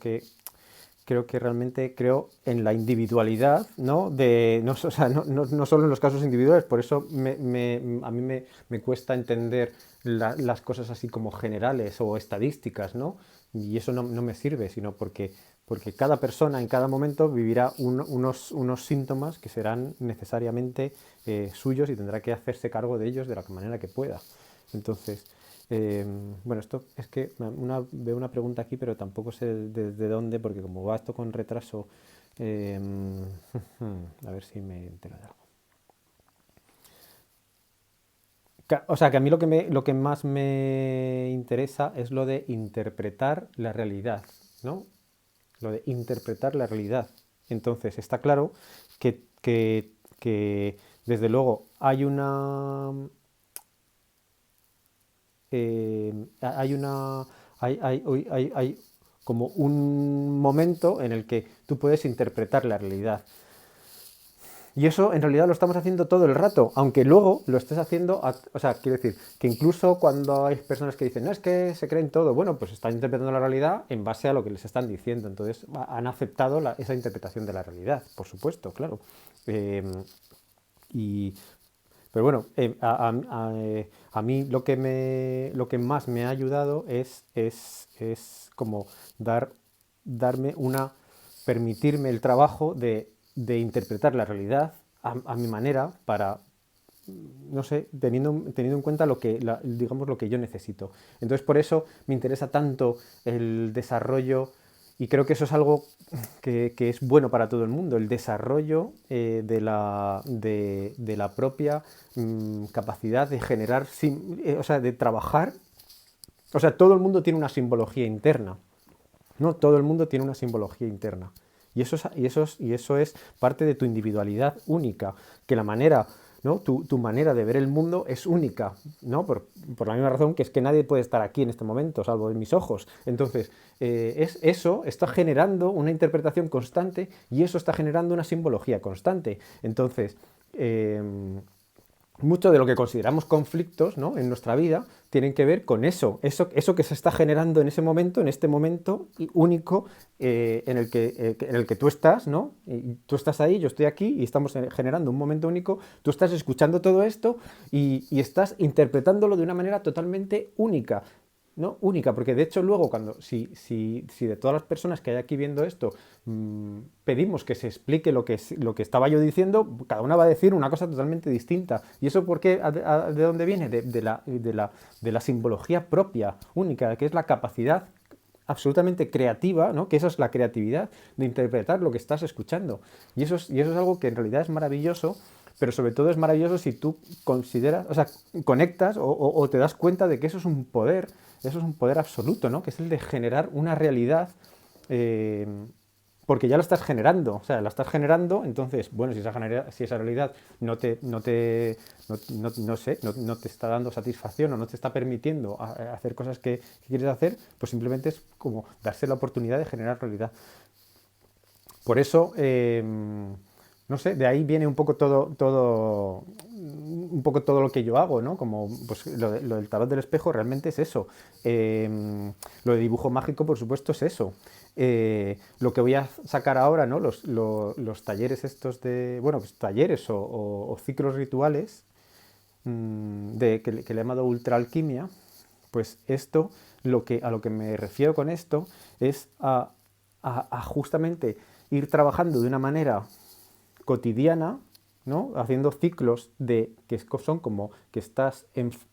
que realmente creo en la individualidad, ¿no? No, o sea, no solo en los casos individuales, por eso a mí me cuesta entender las cosas así como generales o estadísticas, ¿no? Y eso no me sirve, sino porque cada persona en cada momento vivirá unos síntomas que serán necesariamente suyos y tendrá que hacerse cargo de ellos de la manera que pueda. Entonces, bueno, esto es que veo una pregunta aquí, pero tampoco sé desde dónde, porque como va esto con retraso, eh, a ver si me entero de algo. O sea, que a mí lo que más me interesa es lo de interpretar la realidad, ¿no? Lo de interpretar la realidad. Entonces, está claro que desde luego, hay una, hay como un momento en el que tú puedes interpretar la realidad. Y eso en realidad lo estamos haciendo todo el rato, aunque luego lo estés haciendo, o sea, quiero decir, que incluso cuando hay personas que dicen, no, es que se creen todo, bueno, pues están interpretando la realidad en base a lo que les están diciendo, entonces han aceptado esa interpretación de la realidad, por supuesto, claro. Eh, y, pero bueno, a mí lo que más me ha ayudado es como darme permitirme el trabajo de interpretar la realidad a mi manera para, no sé, teniendo en cuenta digamos, lo que yo necesito. Entonces, por eso me interesa tanto el desarrollo, y creo que eso es algo que es bueno para todo el mundo, el desarrollo de la propia capacidad de generar, o sea, de trabajar. O sea, todo el mundo tiene una simbología interna, ¿no? Todo el mundo tiene una simbología interna. Y eso es parte de tu individualidad única, que la manera, ¿no? Tu manera de ver el mundo es única, ¿no? Por la misma razón que es que nadie puede estar aquí en este momento, salvo en mis ojos. Entonces, eso está generando una interpretación constante y eso está generando una simbología constante. Entonces, mucho de lo que consideramos conflictos, ¿no? En nuestra vida tienen que ver con eso que se está generando en ese momento, en este momento único en el que tú estás, ¿no? Y tú estás ahí, yo estoy aquí y estamos generando un momento único, tú estás escuchando todo esto y estás interpretándolo de una manera totalmente única. ¿No? Única, porque de hecho luego si de todas las personas que hay aquí viendo esto pedimos que se explique lo que estaba yo diciendo, cada una va a decir una cosa totalmente distinta. ¿Y eso por qué? ¿De dónde viene? De la simbología propia, única, que es la capacidad absolutamente creativa, ¿no? Que eso es la creatividad de interpretar lo que estás escuchando. Y eso es algo que en realidad es maravilloso, pero sobre todo es maravilloso si tú consideras, o sea, conectas o te das cuenta de que eso es un poder absoluto, ¿no? Que es el de generar una realidad, eh, porque ya lo estás generando, o sea, la estás generando, entonces, bueno, si esa realidad no sé, no te está dando satisfacción o no te está permitiendo hacer cosas que quieres hacer, pues simplemente es como darse la oportunidad de generar realidad. Por eso, no sé, de ahí viene un poco todo lo que yo hago, ¿no? Como pues, lo del tarot del espejo realmente es eso. Lo de dibujo mágico, por supuesto, es eso. Lo que voy a sacar ahora, ¿no? Los talleres estos bueno, pues talleres o ciclos rituales que le he llamado ultra alquimia, pues esto, a lo que me refiero con esto es a justamente ir trabajando de una manera cotidiana, ¿no? Haciendo ciclos que son como que o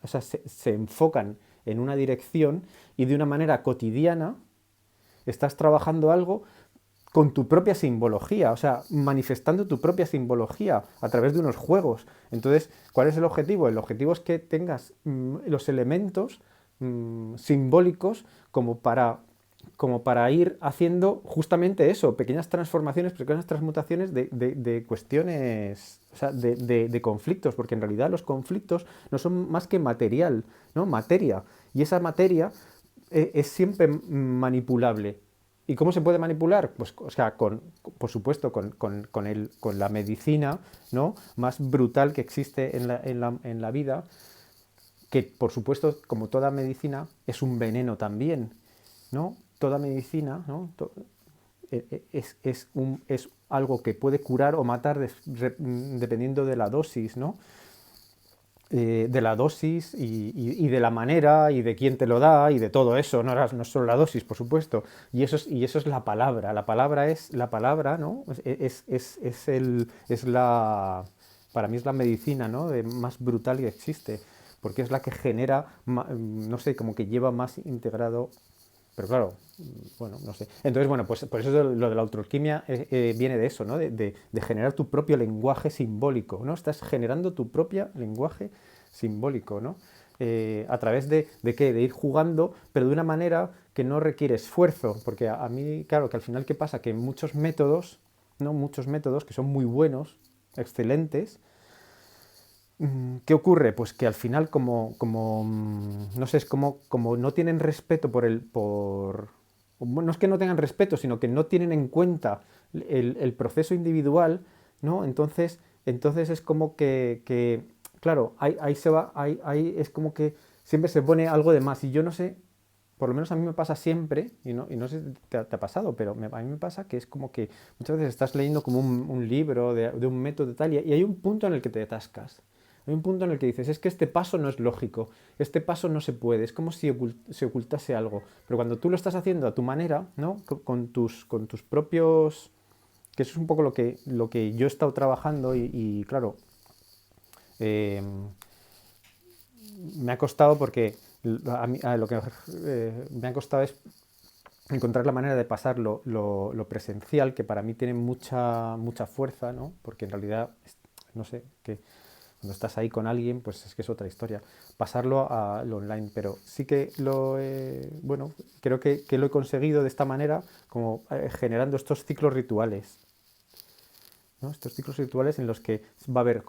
sea, se enfocan en una dirección y de una manera cotidiana estás trabajando algo con tu propia simbología, o sea, manifestando tu propia simbología a través de unos juegos. Entonces, ¿cuál es el objetivo? El objetivo es que tengas los elementos simbólicos como para ir haciendo justamente eso, pequeñas transformaciones, pequeñas transmutaciones de cuestiones, o sea, de conflictos, porque en realidad los conflictos no son más que material, ¿no? Materia. Y esa materia es siempre manipulable. ¿Y cómo se puede manipular? Pues, o sea, por supuesto, con la medicina, ¿no? Más brutal que existe en la vida, que por supuesto, como toda medicina, es un veneno también, ¿no? Toda medicina, ¿no? Es algo que puede curar o matar dependiendo de la dosis, ¿no? De la dosis y de la manera y de quién te lo da y de todo eso, no es solo la dosis, por supuesto. Y eso es la palabra. La palabra es la palabra, ¿no? Para mí es la medicina, ¿no? Más brutal que existe, porque es la que genera, no sé, como que lleva más integrado. Pero claro, bueno, no sé. Entonces, bueno, pues por eso lo de la autoalquimia viene de eso, ¿no? De generar tu propio lenguaje simbólico, ¿no? Estás generando tu propio lenguaje simbólico, ¿no? A través de qué? De ir jugando, pero de una manera que no requiere esfuerzo. Porque a mí, claro, que al final, ¿qué pasa? Que muchos métodos, ¿no? Muchos métodos que son muy buenos, excelentes. ¿Qué ocurre? Pues que al final, no sé, es como no tienen respeto no es que no tengan respeto, sino que no tienen en cuenta el proceso individual, ¿no? Entonces es como claro, ahí se va, ahí es como que siempre se pone algo de más. Y yo no sé, por lo menos a mí me pasa siempre, y no sé si te ha pasado, pero a mí me pasa que es como que muchas veces estás leyendo como un libro de un método y tal, y hay un punto en el que te atascas. Hay un punto en el que dices, es que este paso no es lógico, este paso no se puede, es como si se ocultase algo. Pero cuando tú lo estás haciendo a tu manera, ¿no? Con tus propios. Que eso es un poco lo que yo he estado trabajando y claro, eh, me ha costado porque lo que me ha costado es encontrar la manera de pasar lo presencial, que para mí tiene mucha fuerza, ¿no? Porque en realidad, no sé, que cuando estás ahí con alguien, pues es que es otra historia. Pasarlo a lo online, pero sí que bueno, creo que lo he conseguido de esta manera, como generando estos ciclos rituales, ¿no? Estos ciclos rituales en los que va a haber,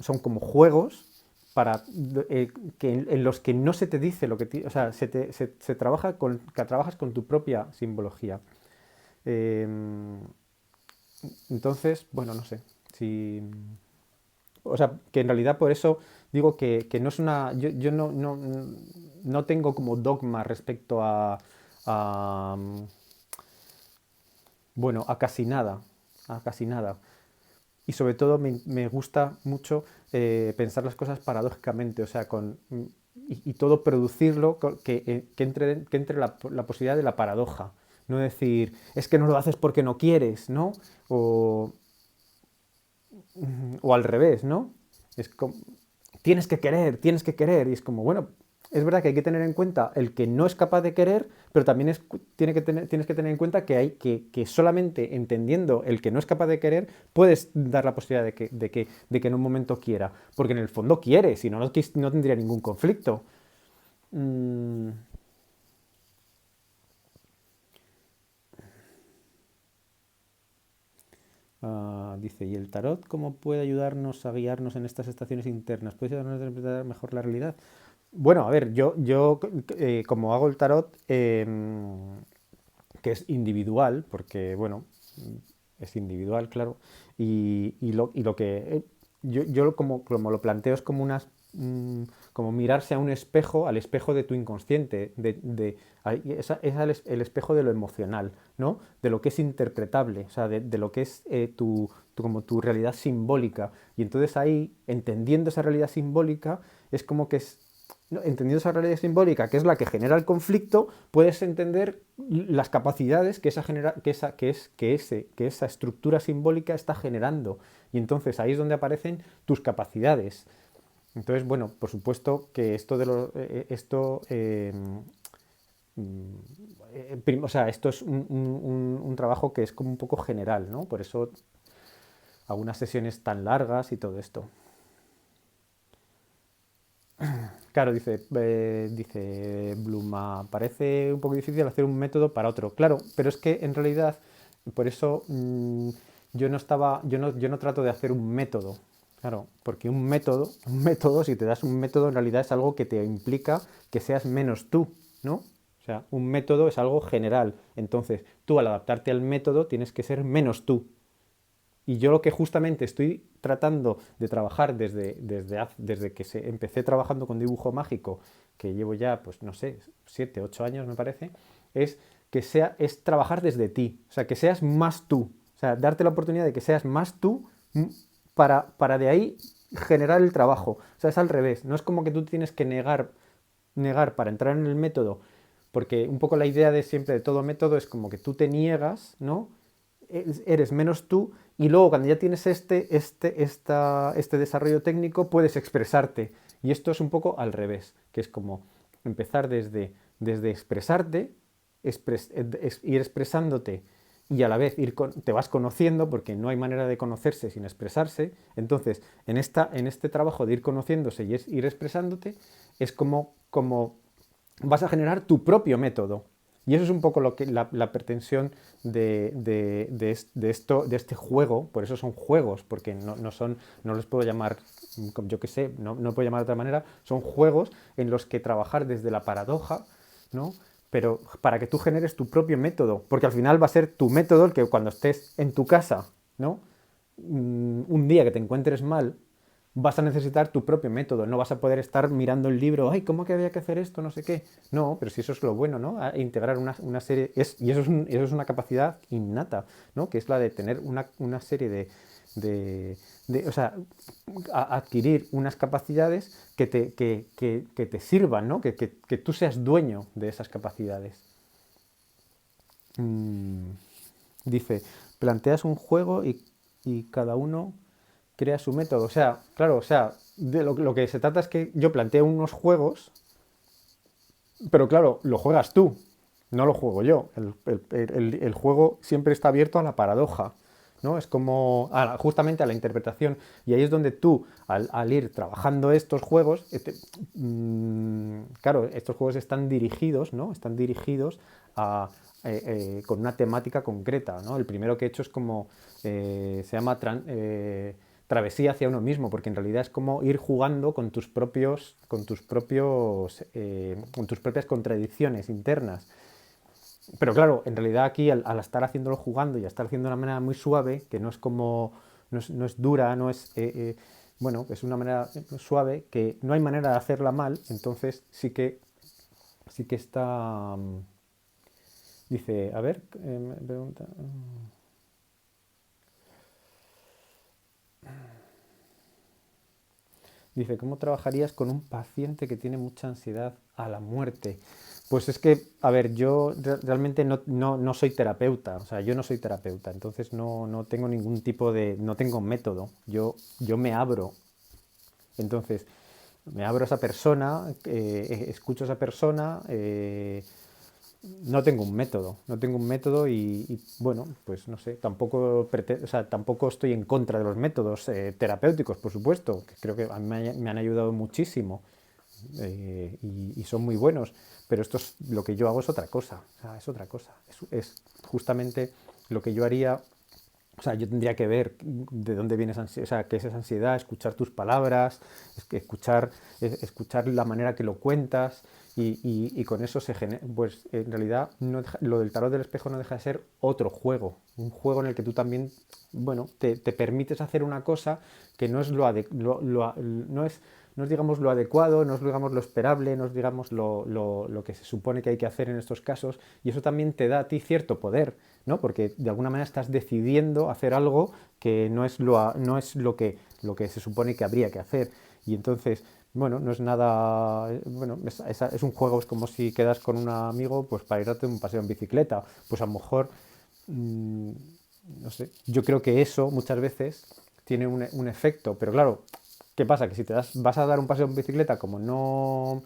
son como juegos para en los que no se te dice lo que o sea, se trabaja que trabajas con tu propia simbología. Eh, entonces, bueno, no sé si. O sea, que en realidad por eso digo que no es una. Yo no tengo como dogma respecto a, bueno, a casi nada. A casi nada. Y sobre todo me gusta mucho pensar las cosas paradójicamente, o sea, y todo producirlo que entre la posibilidad de la paradoja. No decir, es que no lo haces porque no quieres, ¿no? O, o al revés, ¿no? Es como, tienes que querer, y es como, bueno, es verdad que hay que tener en cuenta el que no es capaz de querer, pero también tienes que tener en cuenta que solamente entendiendo el que no es capaz de querer, puedes dar la posibilidad de que en un momento quiera, porque en el fondo quiere, si no, no tendría ningún conflicto. Mm, dice, ¿y el tarot cómo puede ayudarnos a guiarnos en estas estaciones internas? ¿Puede ayudarnos a interpretar mejor la realidad? Bueno, a ver, yo como hago el tarot, que es individual, porque, bueno, es individual, claro, y lo que yo como lo planteo es como mirarse a un espejo, al espejo de tu inconsciente, es el espejo de lo emocional, ¿no? De lo que es interpretable, o sea, de lo que es como tu realidad simbólica. Y entonces ahí, entendiendo esa realidad simbólica, es como que es, ¿no? Entendiendo esa realidad simbólica, que es la que genera el conflicto, puedes entender las capacidades que esa estructura simbólica está generando. Y entonces ahí es donde aparecen tus capacidades. Entonces, bueno, por supuesto que o sea, esto es un trabajo que es como un poco general, ¿no? Por eso algunas sesiones tan largas y todo esto. Claro, dice Bluma, parece un poco difícil hacer un método para otro. Claro, pero es que en realidad, por eso yo no trato de hacer un método. Claro, porque un método, si te das un método, en realidad es algo que te implica que seas menos tú, ¿no? O sea, un método es algo general. Entonces, tú al adaptarte al método tienes que ser menos tú. Y yo lo que justamente estoy tratando de trabajar desde que empecé trabajando con dibujo mágico, que llevo ya, pues no sé, 7, 8 años me parece, es es trabajar desde ti, o sea, que seas más tú, o sea, darte la oportunidad de que seas más tú para de ahí generar el trabajo. O sea, es al revés, no es como que tú tienes que negar para entrar en el método, porque un poco la idea de siempre de todo método es como que tú te niegas, ¿no? Eres menos tú y luego cuando ya tienes este desarrollo técnico puedes expresarte. Y esto es un poco al revés, que es como empezar desde expresarte, ir expresándote y a la vez te vas conociendo, porque no hay manera de conocerse sin expresarse. Entonces, en este trabajo de ir conociéndose y ir expresándote, es como vas a generar tu propio método. Y eso es un poco lo que la pretensión de este juego. Por eso son juegos, porque no les puedo llamar, yo qué sé, no puedo llamar de otra manera. Son juegos en los que trabajar desde la paradoja, ¿no? Pero para que tú generes tu propio método, porque al final va a ser tu método el que cuando estés en tu casa, ¿no? Un día que te encuentres mal, vas a necesitar tu propio método, no vas a poder estar mirando el libro, ay, ¿cómo que había que hacer esto? No sé qué. No, pero si eso es lo bueno, ¿no? A integrar una serie, y eso es una capacidad innata, ¿no? Que es la de tener una serie o sea, adquirir unas capacidades que te sirvan, ¿no? Que tú seas dueño de esas capacidades. Mm, Dice, planteas un juego y cada uno crea su método. O sea, claro, o sea, lo que se trata es que yo planteo unos juegos, pero claro, lo juegas tú, no lo juego yo. El juego siempre está abierto a la paradoja, ¿no? Es como justamente a la interpretación. Y ahí es donde tú, al ir trabajando estos juegos, claro, estos juegos están dirigidos, ¿no? Están dirigidos con una temática concreta, ¿no? El primero que he hecho es como, se llama travesía hacia uno mismo, porque en realidad es como ir jugando con tus propias contradicciones internas. Pero claro, en realidad aquí al estar haciéndolo jugando y a estar haciendo de una manera muy suave, que no es como, no es dura, no es, bueno, es una manera suave, que no hay manera de hacerla mal, entonces sí que está, dice, a ver, me pregunta, dice, ¿cómo trabajarías con un paciente que tiene mucha ansiedad a la muerte? Pues es que, a ver, yo realmente no soy terapeuta, o sea, yo no soy terapeuta, entonces no tengo ningún tipo no tengo método, yo me abro, entonces me abro a esa persona, escucho a esa persona, no tengo un método, no tengo un método bueno, pues no sé, o sea, tampoco estoy en contra de los métodos terapéuticos, por supuesto, que creo que a mí me han ayudado muchísimo y son muy buenos, pero lo que yo hago es otra cosa, o sea, es otra cosa, es justamente lo que yo haría. O sea, yo tendría que ver de dónde viene esa ansiedad, o sea, qué es esa ansiedad, escuchar tus palabras, escuchar la manera que lo cuentas y con eso se genera, pues en realidad lo del tarot del espejo no deja de ser otro juego, un juego en el que tú también, bueno, te permites hacer una cosa que no es no es digamos lo adecuado, no es digamos lo esperable, no es digamos lo que se supone que hay que hacer en estos casos y eso también te da a ti cierto poder, ¿no? Porque de alguna manera estás decidiendo hacer algo que no es lo que se supone que habría que hacer. Y entonces, bueno, no es nada. Bueno, es un juego, es como si quedas con un amigo pues para ir a un paseo en bicicleta. Pues a lo mejor, mmm, no sé, yo creo que eso muchas veces tiene un efecto, pero claro, ¿qué pasa? Que si vas a dar un paseo en bicicleta, como no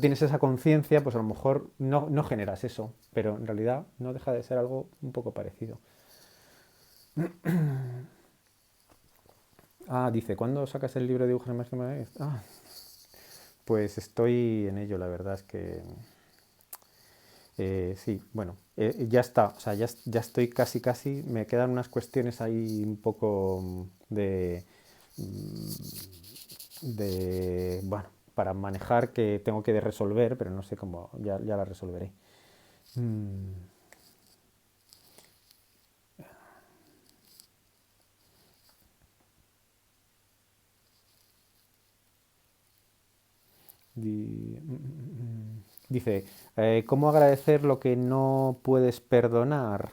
tienes esa conciencia, pues a lo mejor no generas eso, pero en realidad no deja de ser algo un poco parecido. Dice, ¿cuándo sacas el libro de dibujos en máxima? Pues estoy en ello, la verdad es que sí, bueno, ya está, o sea, ya estoy casi, me quedan unas cuestiones ahí un poco bueno, para manejar que tengo que resolver, pero no sé cómo, ya las resolveré. Mm, Dice, ¿cómo agradecer lo que no puedes perdonar?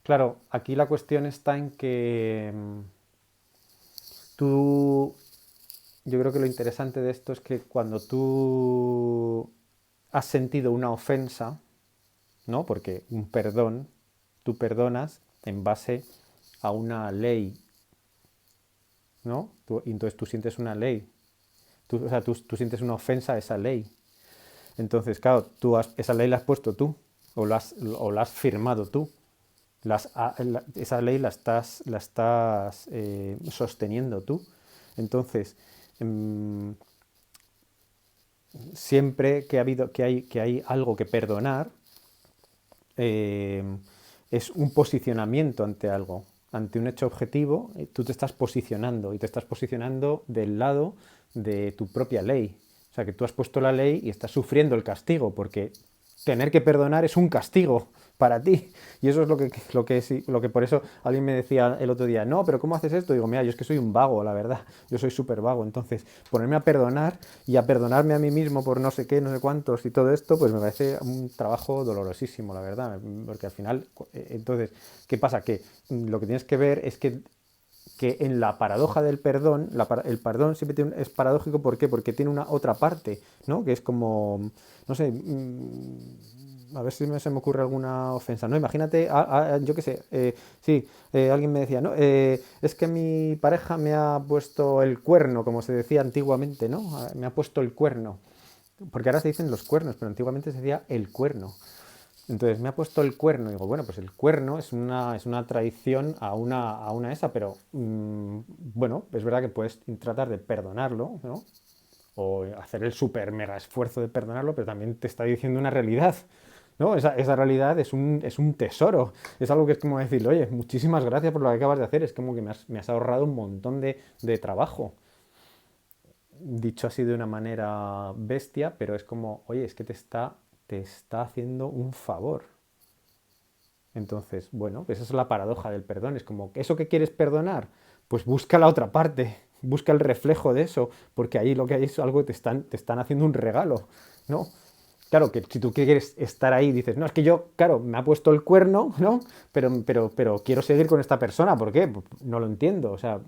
Claro, aquí la cuestión está en que tú, yo creo que lo interesante de esto es que cuando tú has sentido una ofensa, ¿no? Porque un perdón, tú perdonas en base a una ley, ¿no? Y entonces tú sientes una ley, o sea, tú sientes una ofensa a esa ley. Entonces, claro, esa ley la has puesto tú, o la has firmado tú. Esa ley la estás sosteniendo tú. Entonces, em, siempre que hay algo que perdonar, eh, es un posicionamiento ante algo, ante un hecho objetivo. Tú te estás posicionando y te estás posicionando del lado de tu propia ley. O sea, que tú has puesto la ley y estás sufriendo el castigo, porque tener que perdonar es un castigo para ti. Y eso es lo que por eso alguien me decía el otro día, no, pero ¿cómo haces esto? Digo, mira, yo es que soy un vago, la verdad. Yo soy súper vago. Entonces, ponerme a perdonar y a perdonarme a mí mismo por no sé qué, no sé cuántos y todo esto, pues me parece un trabajo dolorosísimo, la verdad. Porque al final, entonces, ¿qué pasa? Que lo que tienes que ver es que en la paradoja del perdón, el perdón siempre es paradójico. ¿Por qué? Porque tiene una otra parte, ¿no? Que es como, no sé, a ver si se me ocurre alguna ofensa, ¿no? Imagínate, yo qué sé, sí, alguien me decía, ¿no? Es que mi pareja me ha puesto el cuerno, como se decía antiguamente, ¿no? Me ha puesto el cuerno. Porque ahora se dicen los cuernos, pero antiguamente se decía el cuerno. Entonces me ha puesto el cuerno. Y digo, bueno, pues el cuerno es una traición a una esa, pero bueno, es verdad que puedes tratar de perdonarlo, ¿no? O hacer el super mega esfuerzo de perdonarlo, pero también te está diciendo una realidad, ¿no? Esa realidad es un tesoro. Es algo que es como decirle, oye, muchísimas gracias por lo que acabas de hacer. Es como que me has ahorrado un montón de trabajo. Dicho así de una manera bestia, pero es como, oye, es que te está haciendo un favor. Entonces, bueno, pues esa es la paradoja del perdón. Es como, ¿eso que quieres perdonar? Pues busca la otra parte, busca el reflejo de eso, porque ahí lo que hay es algo que te están haciendo un regalo, ¿no? Claro, que si tú quieres estar ahí, dices, no, es que yo, claro, me ha puesto el cuerno, ¿no? Pero quiero seguir con esta persona, ¿por qué? Pues no lo entiendo, o sea,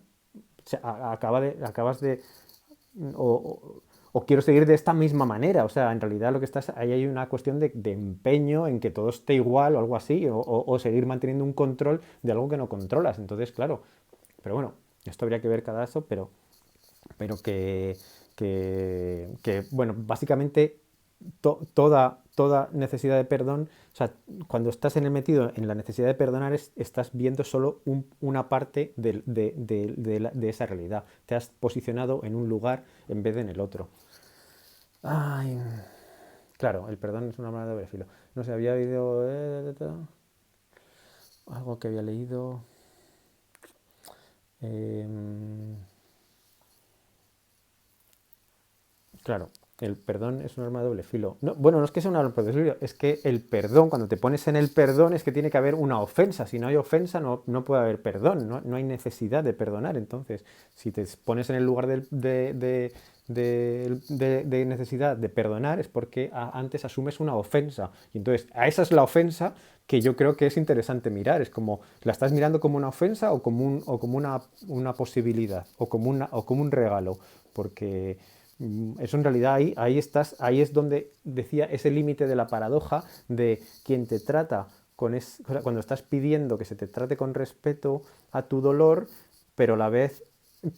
acabas de, o quiero seguir de esta misma manera. O sea, en realidad lo que estás ahí hay una cuestión de empeño en que todo esté igual o algo así, o seguir manteniendo un control de algo que no controlas. Entonces, claro, pero bueno, esto habría que ver cada caso, pero bueno, básicamente toda necesidad de perdón, o sea, cuando estás metido en la necesidad de perdonar, estás viendo solo una parte de esa realidad. Te has posicionado en un lugar en vez de en el otro. Ay, claro, el perdón es una arma de doble filo. No sé, había oído algo que había leído. em, Claro, el perdón es un arma de doble filo. No, bueno, no es que sea un arma de doble filo, es que el perdón, cuando te pones en el perdón, es que tiene que haber una ofensa. Si no hay ofensa, no puede haber perdón, no hay necesidad de perdonar. Entonces, si te pones en el lugar de necesidad de perdonar, es porque antes asumes una ofensa. Y entonces, a esa es la ofensa que yo creo que es interesante mirar. Es como, ¿la estás mirando como una ofensa o como una posibilidad o como un regalo? Porque eso en realidad ahí es donde decía ese límite de la paradoja de quien te trata o sea, cuando estás pidiendo que se te trate con respeto a tu dolor, pero a la vez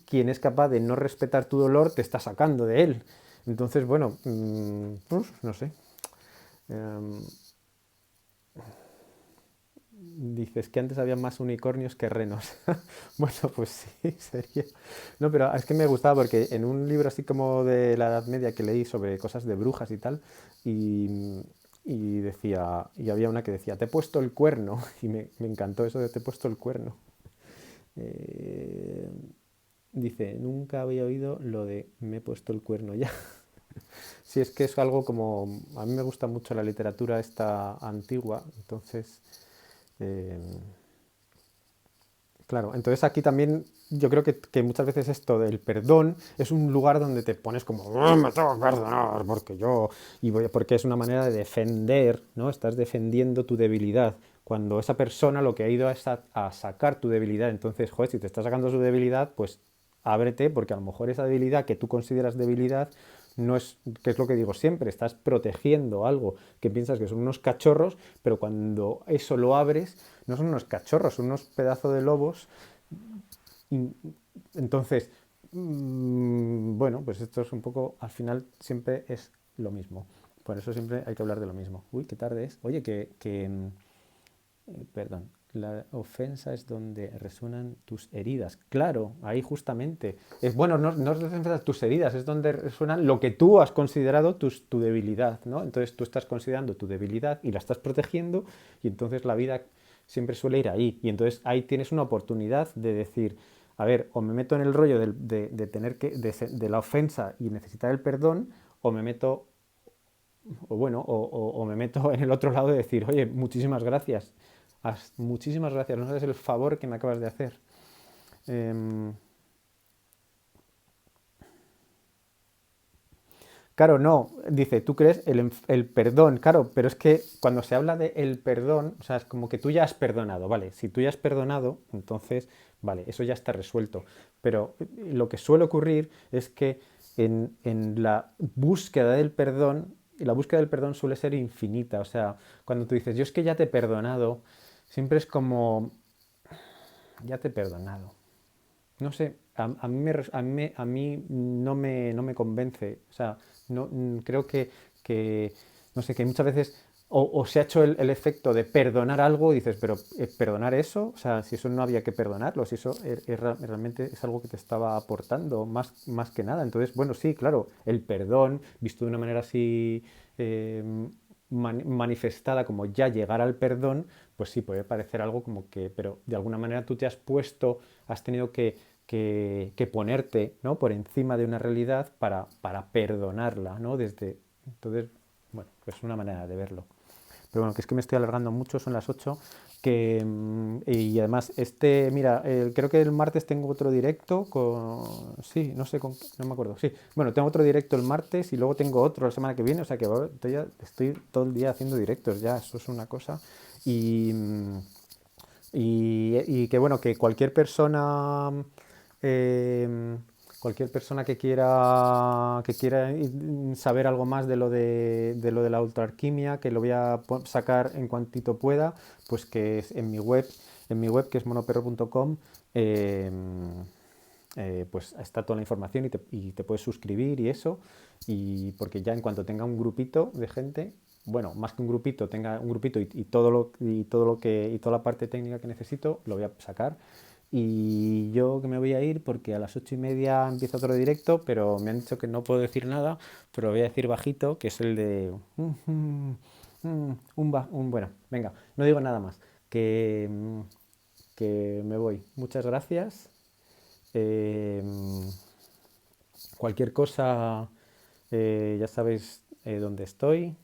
quien es capaz de no respetar tu dolor te está sacando de él. Entonces, bueno, no sé. Em, Dices que antes había más unicornios que renos. Bueno, pues sí, sería. No, pero es que me gustaba porque en un libro así como de la Edad Media que leí sobre cosas de brujas y tal, y, y había una que decía, te he puesto el cuerno, y me encantó eso de te he puesto el cuerno. Eh, Dice, nunca había oído lo de me he puesto el cuerno ya. Sí, es que es algo como, a mí me gusta mucho la literatura esta antigua, entonces... eh, Claro, entonces aquí también yo creo que muchas veces esto del perdón es un lugar donde te pones como, "Ah, me tengo que perdonar porque yo, porque es una manera de defender, ¿no? Estás defendiendo tu debilidad, cuando esa persona lo que ha ido es a sacar tu debilidad. Entonces, joder, si te está sacando su debilidad, pues ábrete, porque a lo mejor esa debilidad que tú consideras debilidad no es, que es lo que digo siempre, estás protegiendo algo que piensas que son unos cachorros, pero cuando eso lo abres, no son unos cachorros, son unos pedazos de lobos. Y, entonces, bueno, pues esto es un poco, al final siempre es lo mismo. Por eso siempre hay que hablar de lo mismo. Uy, qué tarde es. Oye, perdón, la ofensa es donde resuenan tus heridas. Claro, ahí justamente. Es bueno, no es donde tus heridas, es donde resuenan lo que tú has considerado tu debilidad, ¿no? Entonces tú estás considerando tu debilidad y la estás protegiendo, y entonces la vida siempre suele ir ahí. Y entonces ahí tienes una oportunidad de decir, a ver, o me meto en el rollo de tener de la ofensa y necesitar el perdón, o me meto, o bueno, o me meto en el otro lado de decir, oye, muchísimas gracias. Muchísimas gracias, no sabes el favor que me acabas de hacer. Em, claro, no, dice, tú crees el perdón, claro, pero es que cuando se habla de el perdón, o sea, es como que tú ya has perdonado, ¿vale? Si tú ya has perdonado, entonces, vale, eso ya está resuelto. Pero lo que suele ocurrir es que en la búsqueda del perdón, y la búsqueda del perdón suele ser infinita, o sea, cuando tú dices, yo es que ya te he perdonado, siempre es como, ya te he perdonado. No sé, a mí no me convence. O sea, no, creo que, no sé, que muchas veces o se ha hecho el efecto de perdonar algo y dices, pero ¿perdonar eso? O sea, si eso no había que perdonarlo, si eso realmente es algo que te estaba aportando más que nada. Entonces, bueno, sí, claro, el perdón, visto de una manera así eh, manifestada como ya llegar al perdón, pues sí, puede parecer algo como que, pero de alguna manera tú te has puesto, has tenido que ponerte, ¿no?, por encima de una realidad para perdonarla, ¿no? Entonces, bueno, pues es una manera de verlo. Pero bueno, que es que me estoy alargando mucho, son las 8. Y además, mira, creo que el martes tengo otro directo sí, no sé, no me acuerdo, sí. Bueno, tengo otro directo el martes y luego tengo otro la semana que viene, o sea que estoy todo el día haciendo directos ya, eso es una cosa. Y, y que bueno, que eh, cualquier persona que quiera saber algo más de lo de la ultraarquimia, que lo voy a sacar en cuantito pueda, pues que es en mi web que es monoperro.com, pues está toda la información y te puedes suscribir y eso, y porque ya en cuanto tenga un grupito de gente, bueno, más que un grupito, tenga un grupito y toda la parte técnica que necesito, lo voy a sacar. Y yo que me voy a ir porque a las 8:30 empieza otro directo, pero me han dicho que no puedo decir nada, pero lo voy a decir bajito, que es el de bueno, venga, no digo nada más, que me voy. Muchas gracias. Eh, Cualquier cosa, ya sabéis dónde estoy,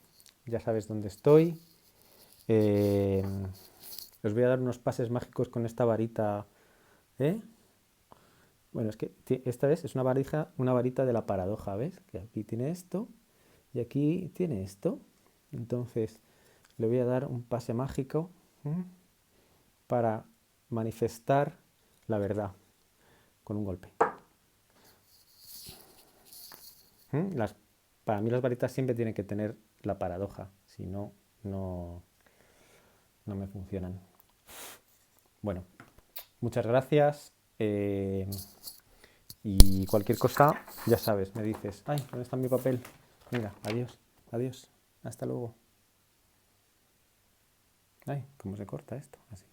ya sabes dónde estoy. Eh, Os voy a dar unos pases mágicos con esta varita, ¿eh? Bueno, es que esta vez es una varita de la paradoja, ¿ves? Que aquí tiene esto y aquí tiene esto. Entonces le voy a dar un pase mágico, ¿eh?, para manifestar la verdad con un golpe. ¿Eh? Para mí las varitas siempre tienen que tener la paradoja, si no, no me funcionan. Bueno, muchas gracias. Y cualquier cosa, ya sabes, me dices, ay, ¿dónde está mi papel? Venga, adiós, adiós, hasta luego. Ay, ¿cómo se corta esto? Así.